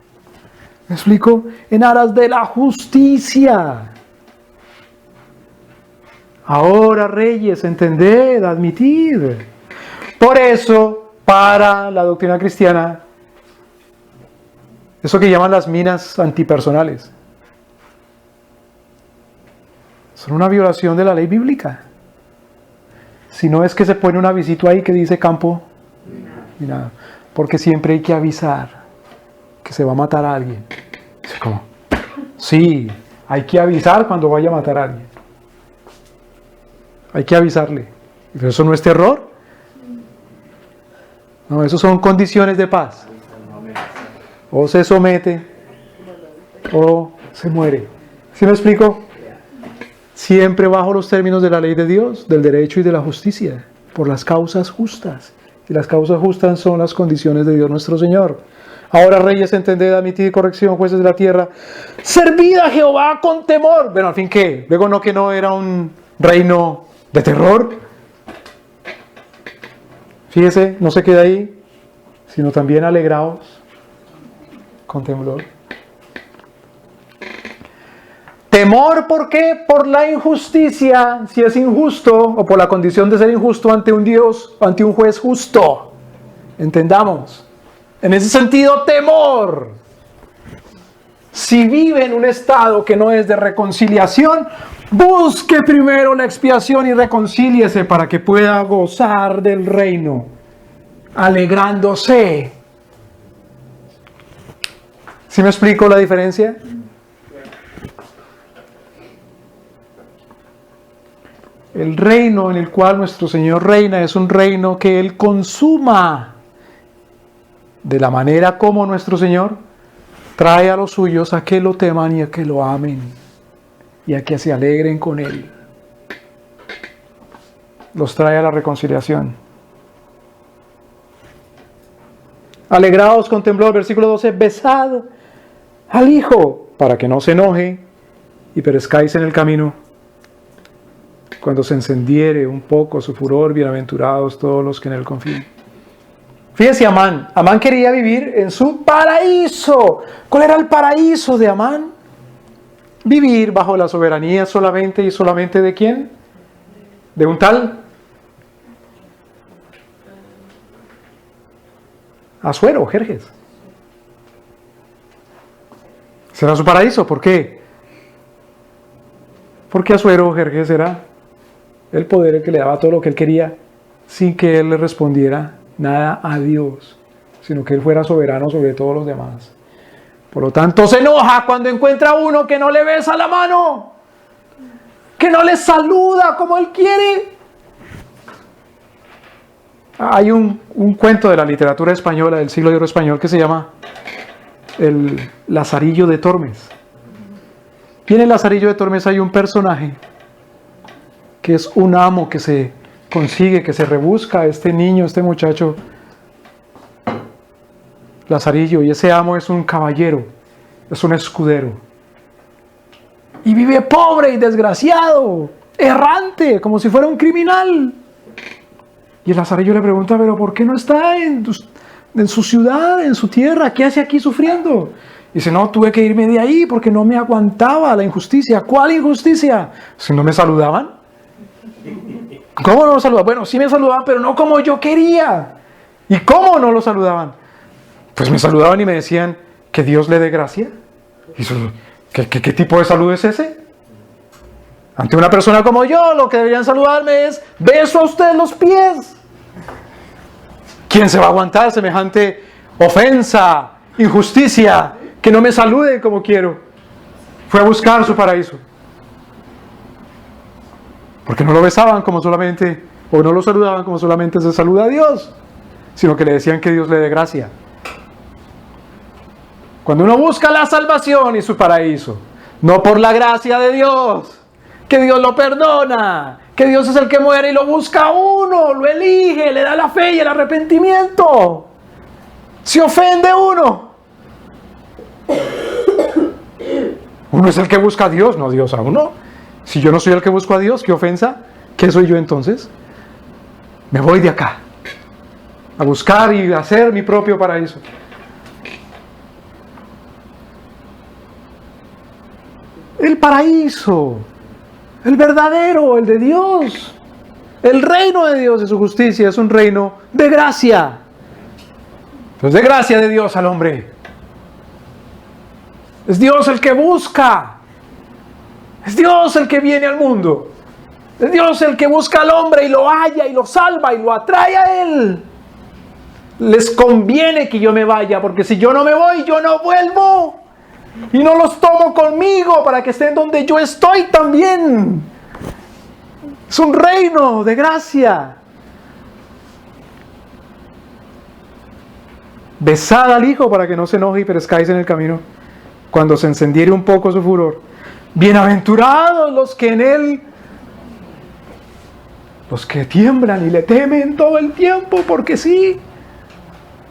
¿Me explico? En aras de la justicia. Ahora, reyes, entended, admitid. Por eso, para la doctrina cristiana, eso que llaman las minas antipersonales, son una violación de la ley bíblica. Si no es que se pone un avisito ahí que dice campo y nada, porque siempre hay que avisar que se va a matar a alguien. ¿Cómo? Sí, hay que avisar cuando vaya a matar a alguien. Hay que avisarle. ¿Pero eso no es terror? No, eso son condiciones de paz. O se somete o se muere. ¿Sí me explico? Siempre bajo los términos de la ley de Dios, del derecho y de la justicia, por las causas justas. Y las causas justas son las condiciones de Dios nuestro Señor. Ahora, reyes, entended, admitid corrección, jueces de la tierra. Servid a Jehová con temor. Bueno, al fin, ¿qué? Luego no, que no era un reino de terror. Fíjese, no se queda ahí, sino también alegraos con temblor. Temor, ¿por qué? Por la injusticia, si es injusto, o por la condición de ser injusto ante un Dios, ante un juez justo. Entendamos. En ese sentido, temor. Si vive en un estado que no es de reconciliación, busque primero la expiación y reconcíliese para que pueda gozar del reino, alegrándose. ¿Sí me explico la diferencia? El reino en el cual nuestro Señor reina es un reino que Él consuma de la manera como nuestro Señor trae a los suyos a que lo teman y a que lo amen y a que se alegren con Él. Los trae a la reconciliación. Alegraos con temblor, versículo 12, besad al Hijo para que no se enoje y perezcáis en el camino. Cuando se encendiere un poco su furor, bienaventurados todos los que en Él confían. Fíjese, Amán. Amán quería vivir en su paraíso. ¿Cuál era el paraíso de Amán? Vivir bajo la soberanía solamente y solamente ¿de quién? De un tal Asuero, Jerjes. ¿Será su paraíso? ¿Por qué? Porque Asuero, Jerjes, era el poder el que le daba todo lo que él quería sin que él le respondiera nada a Dios, sino que él fuera soberano sobre todos los demás. Por lo tanto, se enoja cuando encuentra a uno que no le besa la mano, que no le saluda como él quiere. Hay un cuento de la literatura española, del siglo de oro español, que se llama El Lazarillo de Tormes. Y en el Lazarillo de Tormes hay un personaje que es un amo que se consigue, que se rebusca a este niño, este muchacho Lazarillo, y ese amo es un caballero, es un escudero. Y vive pobre y desgraciado, errante, como si fuera un criminal. Y el lazarillo le pregunta, pero ¿por qué no está en su ciudad, en su tierra? ¿Qué hace aquí sufriendo? Y dice, no, tuve que irme de ahí porque no me aguantaba la injusticia. ¿Cuál injusticia? Si no me saludaban. ¿Cómo no lo saludaban? Bueno, sí me saludaban, pero no como yo quería. ¿Y cómo no lo saludaban? Pues me saludaban y me decían, que Dios le dé gracia. Y eso, ¿qué tipo de saludo es ese? Ante una persona como yo, lo que deberían saludarme es, beso a usted los pies. ¿Quién se va a aguantar semejante ofensa, injusticia, que no me salude como quiero? Fue a buscar su paraíso. Porque no lo besaban como solamente, o no lo saludaban como solamente se saluda a Dios, sino que le decían que Dios le dé gracia. Cuando uno busca la salvación y su paraíso, no por la gracia de Dios, que Dios lo perdona, que Dios es el que muere y lo busca a uno, lo elige, le da la fe y el arrepentimiento. Se ofende uno. Uno es el que busca a Dios, no Dios a uno. Si yo no soy el que busco a Dios, ¿qué ofensa? ¿Qué soy yo entonces? Me voy de acá a buscar y hacer mi propio paraíso. El paraíso, el verdadero, el de Dios, el reino de Dios y su justicia es un reino de gracia. Pues de gracia de Dios al hombre. Es Dios el que busca. Es Dios el que viene al mundo. Es Dios el que busca al hombre y lo halla y lo salva y lo atrae a Él. Les conviene que yo me vaya, porque si yo no me voy, yo no vuelvo. Y no los tomo conmigo para que estén donde yo estoy también. Es un reino de gracia. Besad al Hijo para que no se enoje y perezcáis en el camino, cuando se encendiere un poco su furor. Bienaventurados los que en Él, los que tiemblan y le temen todo el tiempo, porque sí.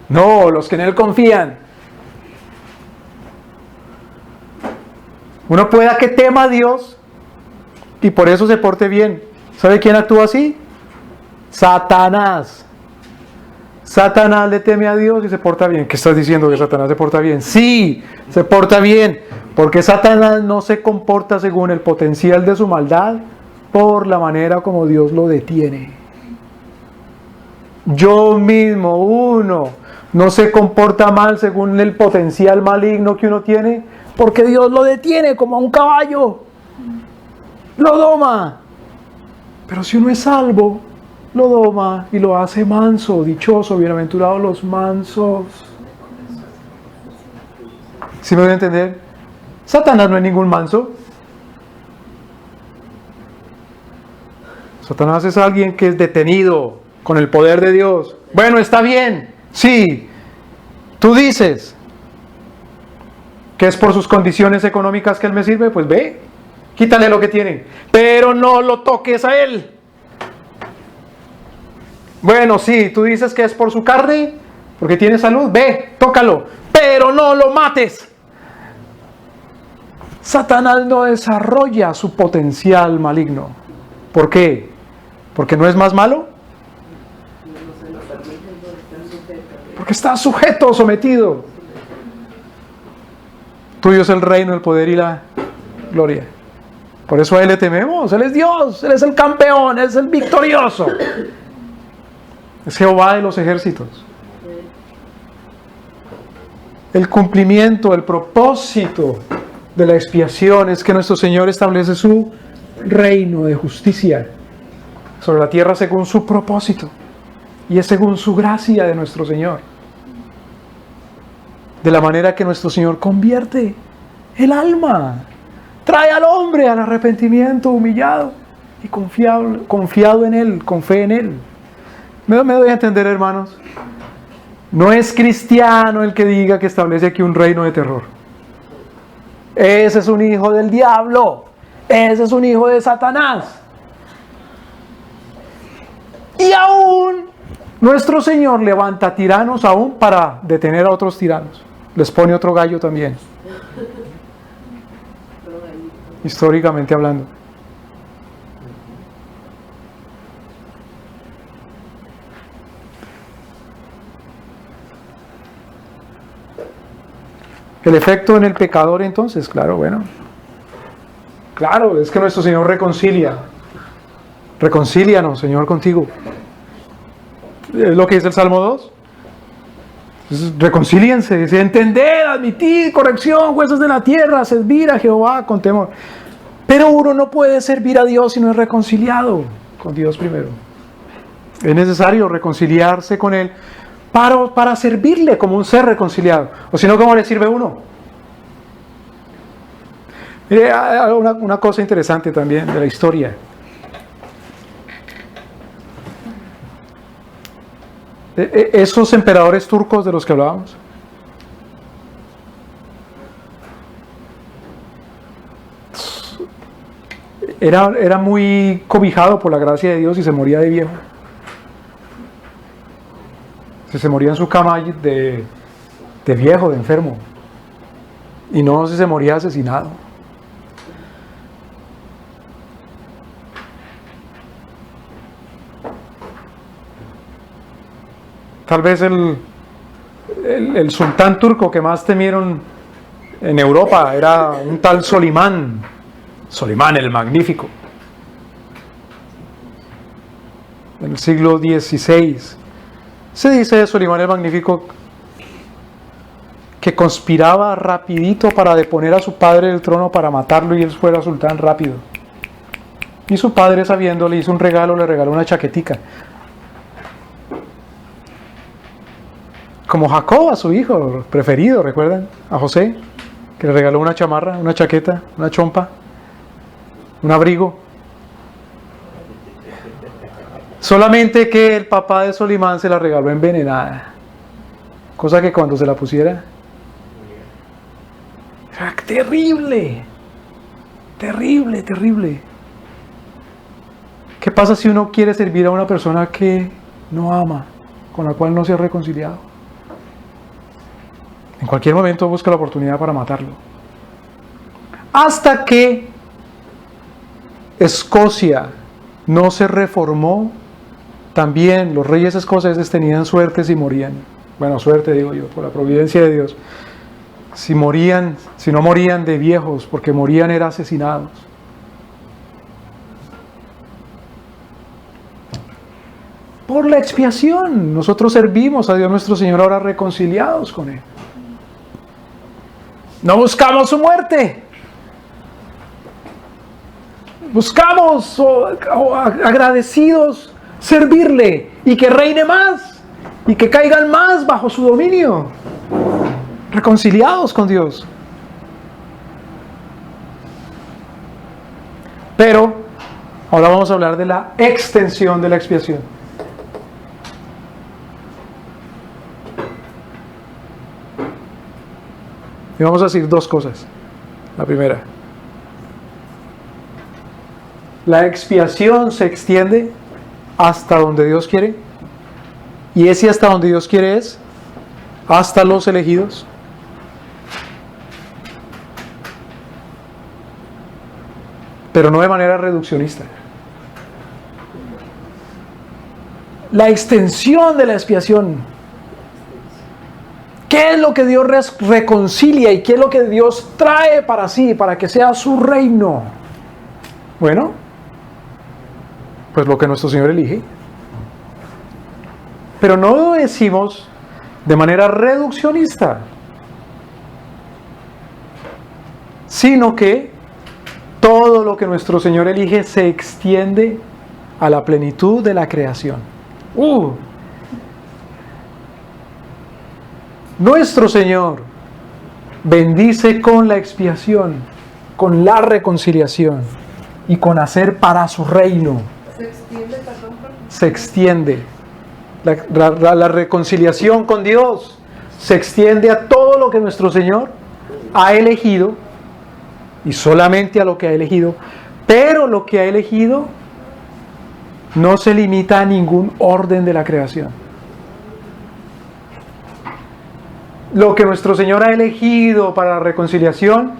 No, los que en Él confían. Uno pueda que tema a Dios y por eso se porte bien. ¿Sabe quién actúa así? Satanás. Satanás le teme a Dios y se porta bien. ¿Qué estás diciendo, que Satanás se porta bien? Sí, se porta bien, porque Satanás no se comporta según el potencial de su maldad, por la manera como Dios lo detiene. Yo mismo, uno, no se comporta mal según el potencial maligno que uno tiene, porque Dios lo detiene como a un caballo, lo doma. Pero si uno es salvo, lo doma y lo hace manso, dichoso, bienaventurados los mansos. ¿Sí me voy a entender? Satanás no es ningún manso. Satanás es alguien que es detenido con el poder de Dios. Bueno, está bien, sí. Tú dices que es por sus condiciones económicas que Él me sirve, pues ve, quítale lo que tiene, pero no lo toques a Él. Bueno, sí, tú dices que es por su carne, porque tiene salud, ve, tócalo, pero no lo mates. Satanás no desarrolla su potencial maligno. ¿Por qué? ¿Porque no es más malo? Porque está sujeto, sometido. Tuyo es el reino, el poder y la gloria. Por eso a Él le tememos. Él es Dios, Él es el campeón, Él es el victorioso. Es Jehová de los ejércitos. El cumplimiento, el propósito de la expiación es que nuestro Señor establece su reino de justicia sobre la tierra según su propósito. Y es según su gracia de nuestro Señor. De la manera que nuestro Señor convierte el alma, trae al hombre al arrepentimiento humillado y confiado en Él, con fe en Él. Me doy a entender, hermanos. No es cristiano el que diga que establece aquí un reino de terror. Ese es un hijo del diablo. Ese es un hijo de Satanás. Y aún nuestro Señor levanta tiranos aún para detener a otros tiranos. Les pone otro gallo también. Históricamente hablando. El efecto en el pecador entonces, claro, bueno. Claro, es que nuestro Señor reconcilia. Reconcílianos, Señor, contigo. Es lo que dice el Salmo 2. Entonces, reconcíliense, dice, entended, admitid, corrección, jueces de la tierra, servir a Jehová con temor. Pero uno no puede servir a Dios si no es reconciliado con Dios primero. Es necesario reconciliarse con Él para servirle como un ser reconciliado. O si no, ¿cómo le sirve uno? Mire, una cosa interesante también de la historia. Esos emperadores turcos de los que hablábamos, era muy cobijado por la gracia de Dios y se moría de viejo. Se moría en su cama de viejo, de enfermo. Y no se moría asesinado. Tal vez el sultán turco que más temieron en Europa era un tal Solimán el Magnífico, en el siglo XVI. Se dice de Solimán el Magnífico que conspiraba rapidito para deponer a su padre del trono para matarlo y él fuera sultán rápido. Y su padre, sabiendo, le hizo un regalo, le regaló una chaquetica. Como Jacob a su hijo preferido, ¿recuerdan? A José, que le regaló una chamarra, una chaqueta, una chompa, un abrigo. Solamente que el papá de Solimán se la regaló envenenada. Cosa que cuando se la pusiera era terrible. Terrible, terrible. ¿Qué pasa si uno quiere servir a una persona que no ama, con la cual no se ha reconciliado? En cualquier momento busca la oportunidad para matarlo. Hasta que Escocia no se reformó, también los reyes escoceses tenían suerte si morían. Bueno, suerte digo yo, por la providencia de Dios. Si no morían de viejos, porque morían eran asesinados. Por la expiación, nosotros servimos a Dios nuestro Señor ahora reconciliados con Él. No buscamos su muerte. Buscamos agradecidos servirle y que reine más y que caigan más bajo su dominio. Reconciliados con Dios. Pero ahora vamos a hablar de la extensión de la expiación. Y vamos a decir dos cosas. La primera, la expiación se extiende hasta donde Dios quiere. Y ese hasta donde Dios quiere es hasta los elegidos. Pero no de manera reduccionista. La extensión de la expiación. ¿Qué es lo que Dios reconcilia y qué es lo que Dios trae para sí, para que sea su reino? Bueno, pues lo que nuestro Señor elige. Pero no lo decimos de manera reduccionista, sino que todo lo que nuestro Señor elige se extiende a la plenitud de la creación. Nuestro Señor bendice con la expiación, con la reconciliación y con hacer para su reino. Se extiende, perdón. Se extiende. La reconciliación con Dios se extiende a todo lo que nuestro Señor ha elegido y solamente a lo que ha elegido, pero lo que ha elegido no se limita a ningún orden de la creación. Lo que nuestro Señor ha elegido para la reconciliación,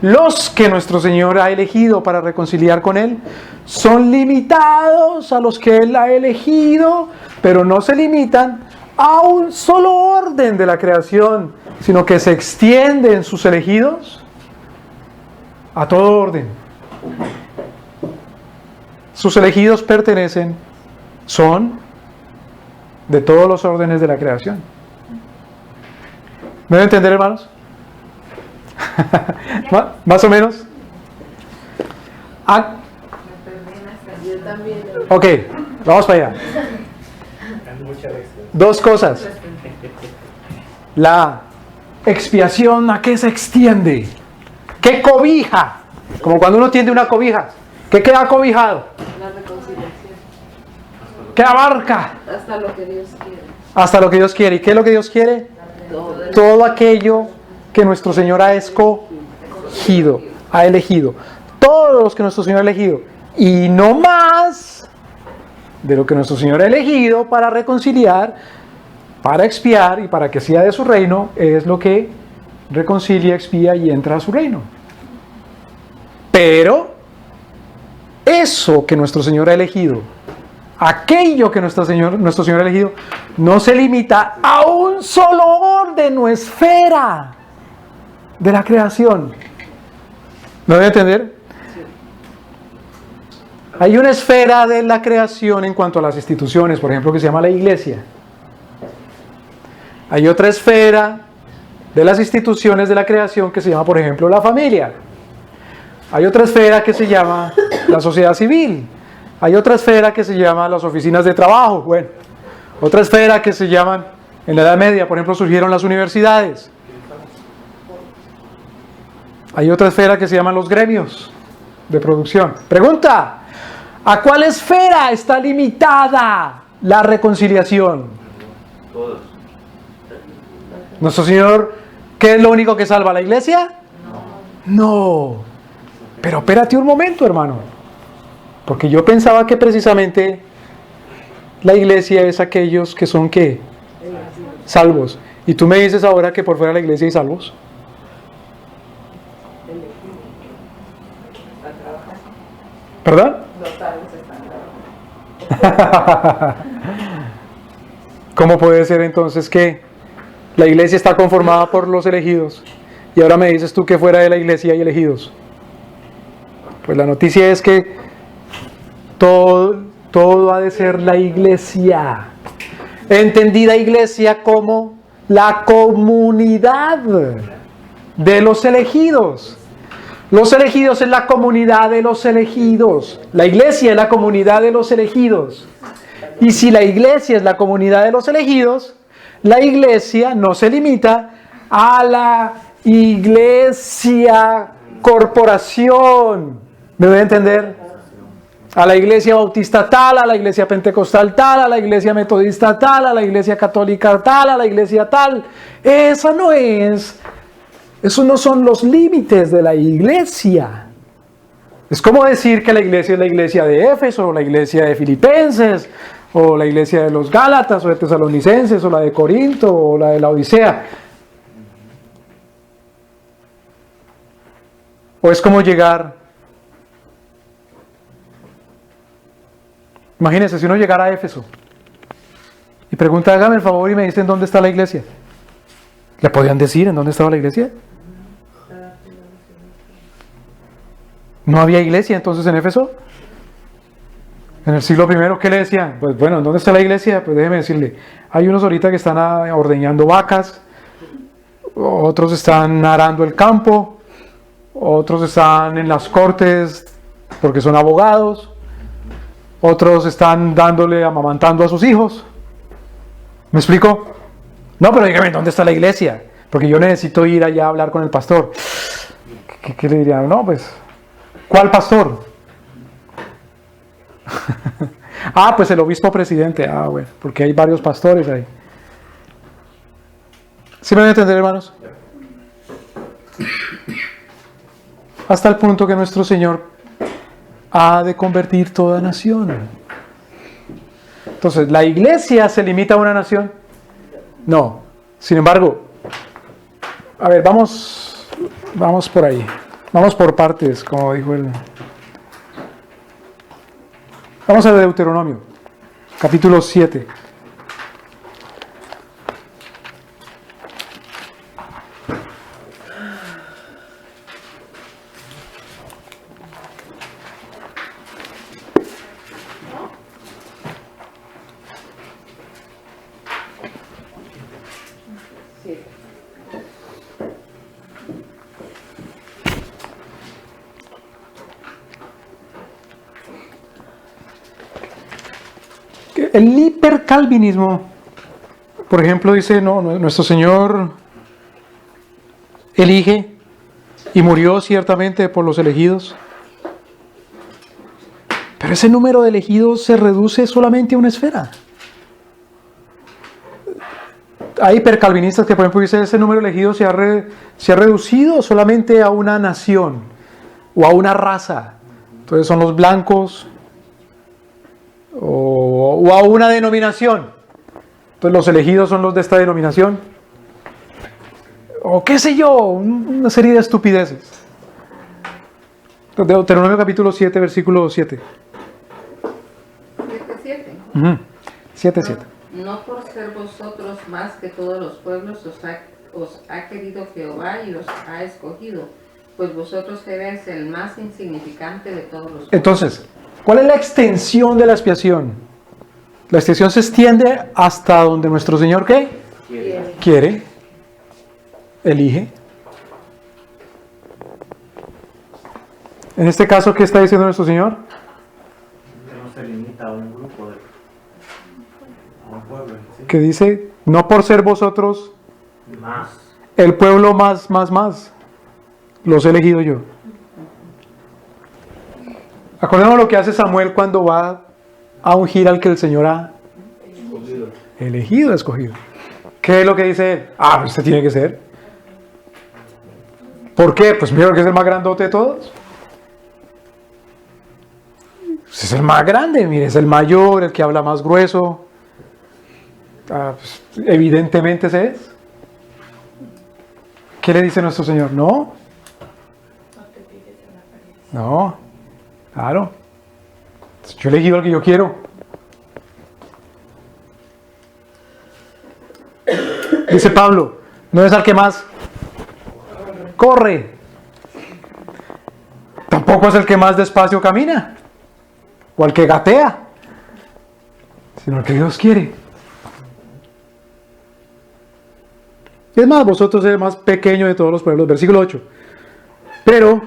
los que nuestro Señor ha elegido para reconciliar con Él, son limitados a los que Él ha elegido, pero no se limitan a un solo orden de la creación sino que se extiende en sus elegidos a todo orden. Sus elegidos son de todos los órdenes de la creación. ¿Me deben entender, hermanos? ¿Más o menos? Yo también. Ok, vamos para allá. Dos cosas. La expiación, ¿a qué se extiende? ¿Qué cobija? Como cuando uno tiende una cobija. ¿Qué queda cobijado? La reconciliación. ¿Qué abarca? Hasta lo que Dios quiere. Hasta lo que Dios quiere. ¿Y qué es lo que Dios quiere? Todo aquello que nuestro Señor ha escogido, ha elegido. Todos los que nuestro Señor ha elegido. Y no más de lo que nuestro Señor ha elegido para reconciliar, para expiar y para que sea de su reino, es lo que reconcilia, expía y entra a su reino. Pero eso que nuestro Señor ha elegido, aquello que nuestro Señor ha elegido, no se limita a un solo orden o esfera de la creación. ¿Me voy a entender? Hay una esfera de la creación en cuanto a las instituciones, por ejemplo, que se llama la iglesia. Hay otra esfera de las instituciones de la creación que se llama, por ejemplo, la familia. Hay otra esfera que se llama la sociedad civil. Hay otra esfera que se llama las oficinas de trabajo. Bueno, otra esfera que se llaman, en la Edad Media, por ejemplo, surgieron las universidades. Hay otra esfera que se llaman los gremios de producción. Pregunta: ¿a cuál esfera está limitada la reconciliación? Todos. ¿Nuestro Señor, qué es lo único que salva a la iglesia? No. Pero espérate un momento, hermano. Porque yo pensaba que precisamente la iglesia es aquellos que son, ¿qué? Salvos. Y tú me dices ahora que por fuera de la iglesia hay salvos. ¿Perdón? ¿Cómo puede ser entonces que la iglesia está conformada por los elegidos y ahora me dices tú que fuera de la iglesia hay elegidos? Pues la noticia es que todo ha de ser la iglesia, entendida iglesia como la comunidad de los elegidos. Los elegidos es la comunidad de los elegidos. La iglesia es la comunidad de los elegidos. Y si la iglesia es la comunidad de los elegidos, la iglesia no se limita a la iglesia corporación. ¿Me voy a entender? A la iglesia bautista tal, a la iglesia pentecostal tal, a la iglesia metodista tal, a la iglesia católica tal, a la iglesia tal. Esos no son los límites de la iglesia. Es como decir que la iglesia es la iglesia de Éfeso, o la iglesia de Filipenses, o la iglesia de los Gálatas, o de Tesalonicenses, o la de Corinto, o la de la Odisea. O es como llegar... Imagínense, si uno llegara a Éfeso y pregunta, hágame el favor y me dicen dónde está la iglesia. ¿Le podían decir en dónde estaba la iglesia? ¿No había iglesia entonces en Éfeso? En el siglo I, ¿qué le decían? Pues bueno, ¿en dónde está la iglesia? Pues déjeme decirle, hay unos ahorita que están ordeñando vacas, otros están arando el campo, otros están en las cortes porque son abogados, otros están amamantando a sus hijos. ¿Me explico? No, pero dígame, ¿dónde está la iglesia? Porque yo necesito ir allá a hablar con el pastor. ¿Qué le dirían? No, pues, ¿cuál pastor? Pues el obispo presidente. Bueno, porque hay varios pastores ahí. ¿Sí me van a entender, hermanos? Hasta el punto que nuestro Señor ha de convertir toda nación. Entonces, ¿la iglesia se limita a una nación? No. Sin embargo, a ver, vamos por ahí. Vamos por partes, como dijo él. Vamos a Deuteronomio, capítulo 7. El hipercalvinismo, por ejemplo, dice, no, nuestro Señor elige y murió ciertamente por los elegidos. Pero ese número de elegidos se reduce solamente a una esfera. Hay hipercalvinistas que, por ejemplo, dicen ese número de elegidos se ha reducido solamente a una nación o a una raza. Entonces son los blancos o a una denominación. Entonces los elegidos son los de esta denominación. O qué sé yo, una serie de estupideces. Deuteronomio capítulo 7, versículo 7. 7:7. 7:7. No por ser vosotros más que todos los pueblos os ha querido Jehová y os ha escogido, pues vosotros erais el más insignificante de todos los pueblos. Entonces, ¿cuál es la extensión de la expiación? La extensión se extiende hasta donde nuestro Señor, ¿qué? Quiere, elige. En este caso, ¿qué está diciendo nuestro Señor? Que no se limita a un grupo, a un pueblo. ¿Sí? Que dice, no por ser vosotros Más. el pueblo más, los he elegido yo. Acordémonos lo que hace Samuel cuando va a ungir al que el Señor ha elegido, escogido. ¿Qué es lo que dice él? Pues este tiene que ser. ¿Por qué? Pues mira que es el más grandote de todos. Pues es el más grande, mire, es el mayor, el que habla más grueso. Pues, evidentemente ese es. ¿Qué le dice nuestro Señor? No, claro. Yo he elegido al que yo quiero. Dice Pablo, no es al que más corre. Tampoco es el que más despacio camina. O al que gatea. Sino al que Dios quiere. Es más, vosotros sois el más pequeño de todos los pueblos. Versículo 8. Pero,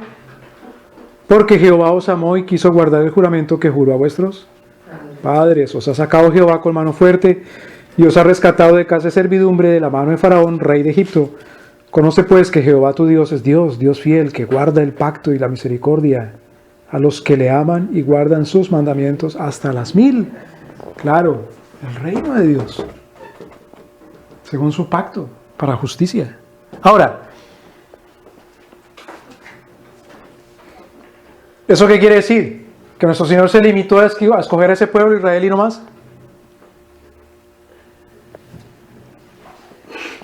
porque Jehová os amó y quiso guardar el juramento que juró a vuestros padres, os ha sacado Jehová con mano fuerte y os ha rescatado de casa de servidumbre de la mano de Faraón, rey de Egipto. Conoce pues que Jehová tu Dios es Dios, Dios fiel, que guarda el pacto y la misericordia a los que le aman y guardan sus mandamientos hasta las 1000. Claro, el reino de Dios, según su pacto, para justicia. Ahora, ¿eso qué quiere decir? ¿Que nuestro Señor se limitó a escoger a ese pueblo israelí no más?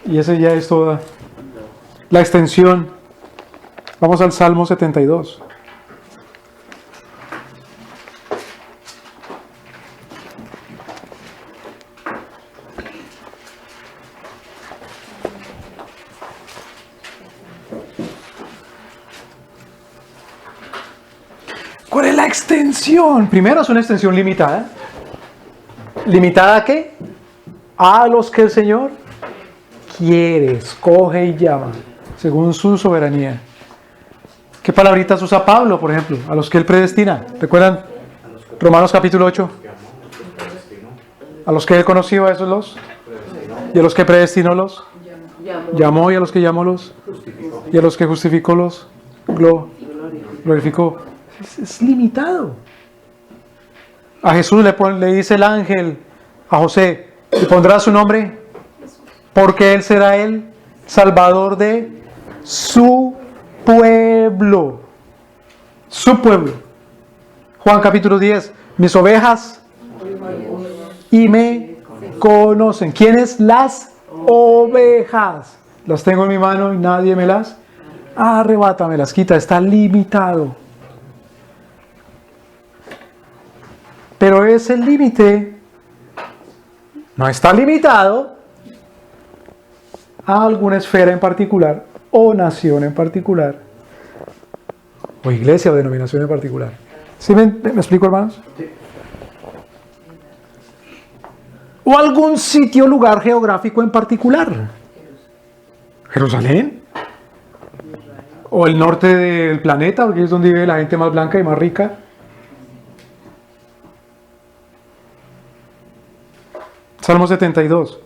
Y ese ya es toda la extensión. Vamos al Salmo 72. ¿Cuál es la extensión? Primero es una extensión limitada. ¿Limitada a qué? A los que el Señor quiere, escoge y llama, según su soberanía. ¿Qué palabritas usa Pablo, por ejemplo? A los que él predestina. ¿Recuerdan? Romanos capítulo 8. A los que él conoció, a esos los. Y a los que predestinó los. Llamó, y a los que llamó los. Y a los que justificó los. Glorificó. Es limitado. A Jesús le dice el ángel a José, y pondrá su nombre porque él será el salvador de su pueblo. Su pueblo. Juan capítulo 10. Mis ovejas y me conocen. ¿Quiénes? Las ovejas. Las tengo en mi mano y nadie me las arrebata, me las quita. Está limitado. Pero ese límite no está limitado a alguna esfera en particular, o nación en particular, o iglesia o denominación en particular. ¿Sí me explico, hermanos? Sí. O algún sitio, lugar geográfico en particular. Jerusalén. O el norte del planeta, porque es donde vive la gente más blanca y más rica. Salmo 72.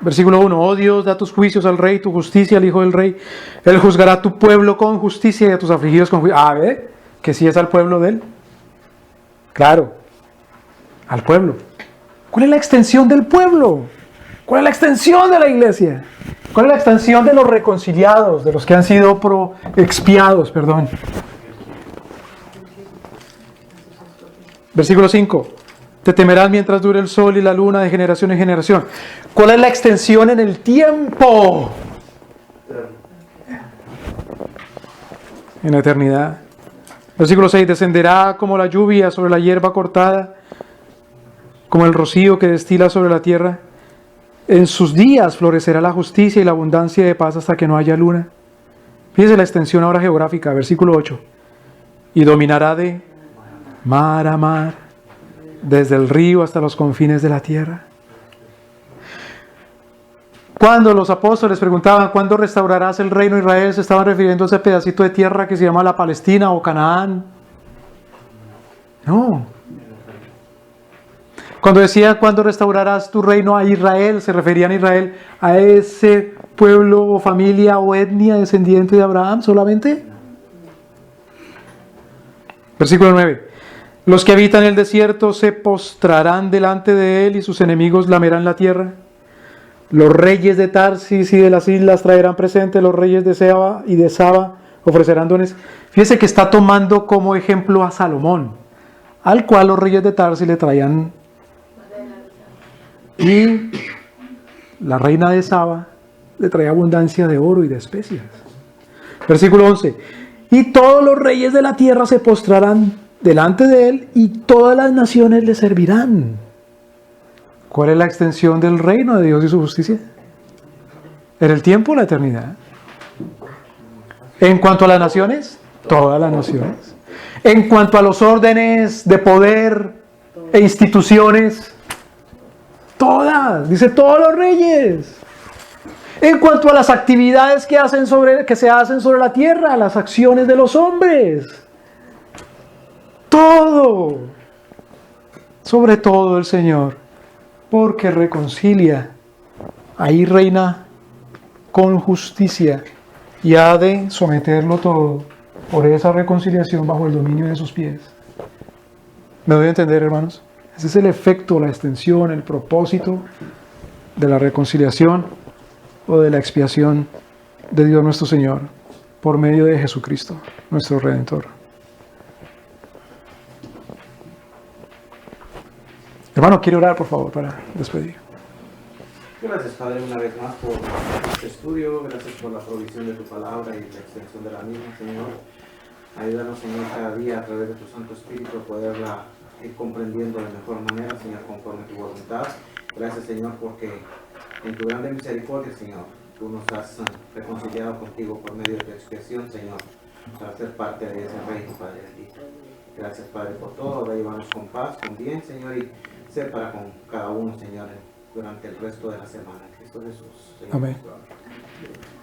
Versículo 1. Oh Dios, da tus juicios al rey, tu justicia al hijo del rey. Él juzgará a tu pueblo con justicia y a tus afligidos con juicio. ¿Ve? Que sí es al pueblo de él. Claro, al pueblo. ¿Cuál es la extensión del pueblo? ¿Cuál es la extensión de la iglesia? ¿Cuál es la extensión de los reconciliados, de los que han sido expiados, perdón? Versículo 5. Te temerás mientras dure el sol y la luna de generación en generación. ¿Cuál es la extensión en el tiempo? En la eternidad. Versículo 6. Descenderá como la lluvia sobre la hierba cortada, como el rocío que destila sobre la tierra. En sus días florecerá la justicia y la abundancia de paz hasta que no haya luna. Fíjese la extensión ahora geográfica, versículo 8. Y dominará de mar a mar, desde el río hasta los confines de la tierra. Cuando los apóstoles preguntaban ¿cuándo restaurarás el reino de Israel?, se estaban refiriendo a ese pedacito de tierra que se llama la Palestina o Canaán. No. Cuando decía ¿cuándo restaurarás tu reino a Israel?, se referían a Israel, a ese pueblo o familia o etnia descendiente de Abraham solamente. Versículo 9. Los que habitan el desierto se postrarán delante de él y sus enemigos lamerán la tierra. Los reyes de Tarsis y de las islas traerán presente, los reyes de Seba y de Saba ofrecerán dones. Fíjese que está tomando como ejemplo a Salomón, al cual los reyes de Tarsis le traían, y la reina de Saba le traía abundancia de oro y de especias. Versículo 11. Y todos los reyes de la tierra se postrarán delante de él y todas las naciones le servirán. ¿Cuál es la extensión del reino de Dios y su justicia? ¿En el tiempo o la eternidad? En cuanto a las naciones, todas las naciones. En cuanto a los órdenes de poder e instituciones, todas, dice todos los reyes. En cuanto a las actividades que se hacen sobre la tierra, las acciones de los hombres, todo, sobre todo el Señor, porque reconcilia, ahí reina con justicia y ha de someterlo todo por esa reconciliación bajo el dominio de sus pies. ¿Me doy a entender, hermanos? Ese es el efecto, la extensión, el propósito de la reconciliación o de la expiación de Dios nuestro Señor por medio de Jesucristo, nuestro Redentor. Hermano, ¿quiere orar, por favor, para despedir? Gracias, Padre, una vez más por este estudio. Gracias por la provisión de tu palabra y la extensión de la misma, Señor. Ayúdanos, Señor, cada día a través de tu Santo Espíritu a poderla ir comprendiendo de mejor manera, Señor, conforme tu voluntad. Gracias, Señor, porque en tu grande misericordia, Señor, tú nos has reconciliado contigo por medio de tu expiación, Señor, para ser parte de ese reino, Padre bendito. Gracias, Padre, por todo. Ahora llevarnos con paz, con bien, Señor, y ser para con cada uno, Señor, durante el resto de la semana. En Cristo Jesús, Señor. Amén. Nuestro.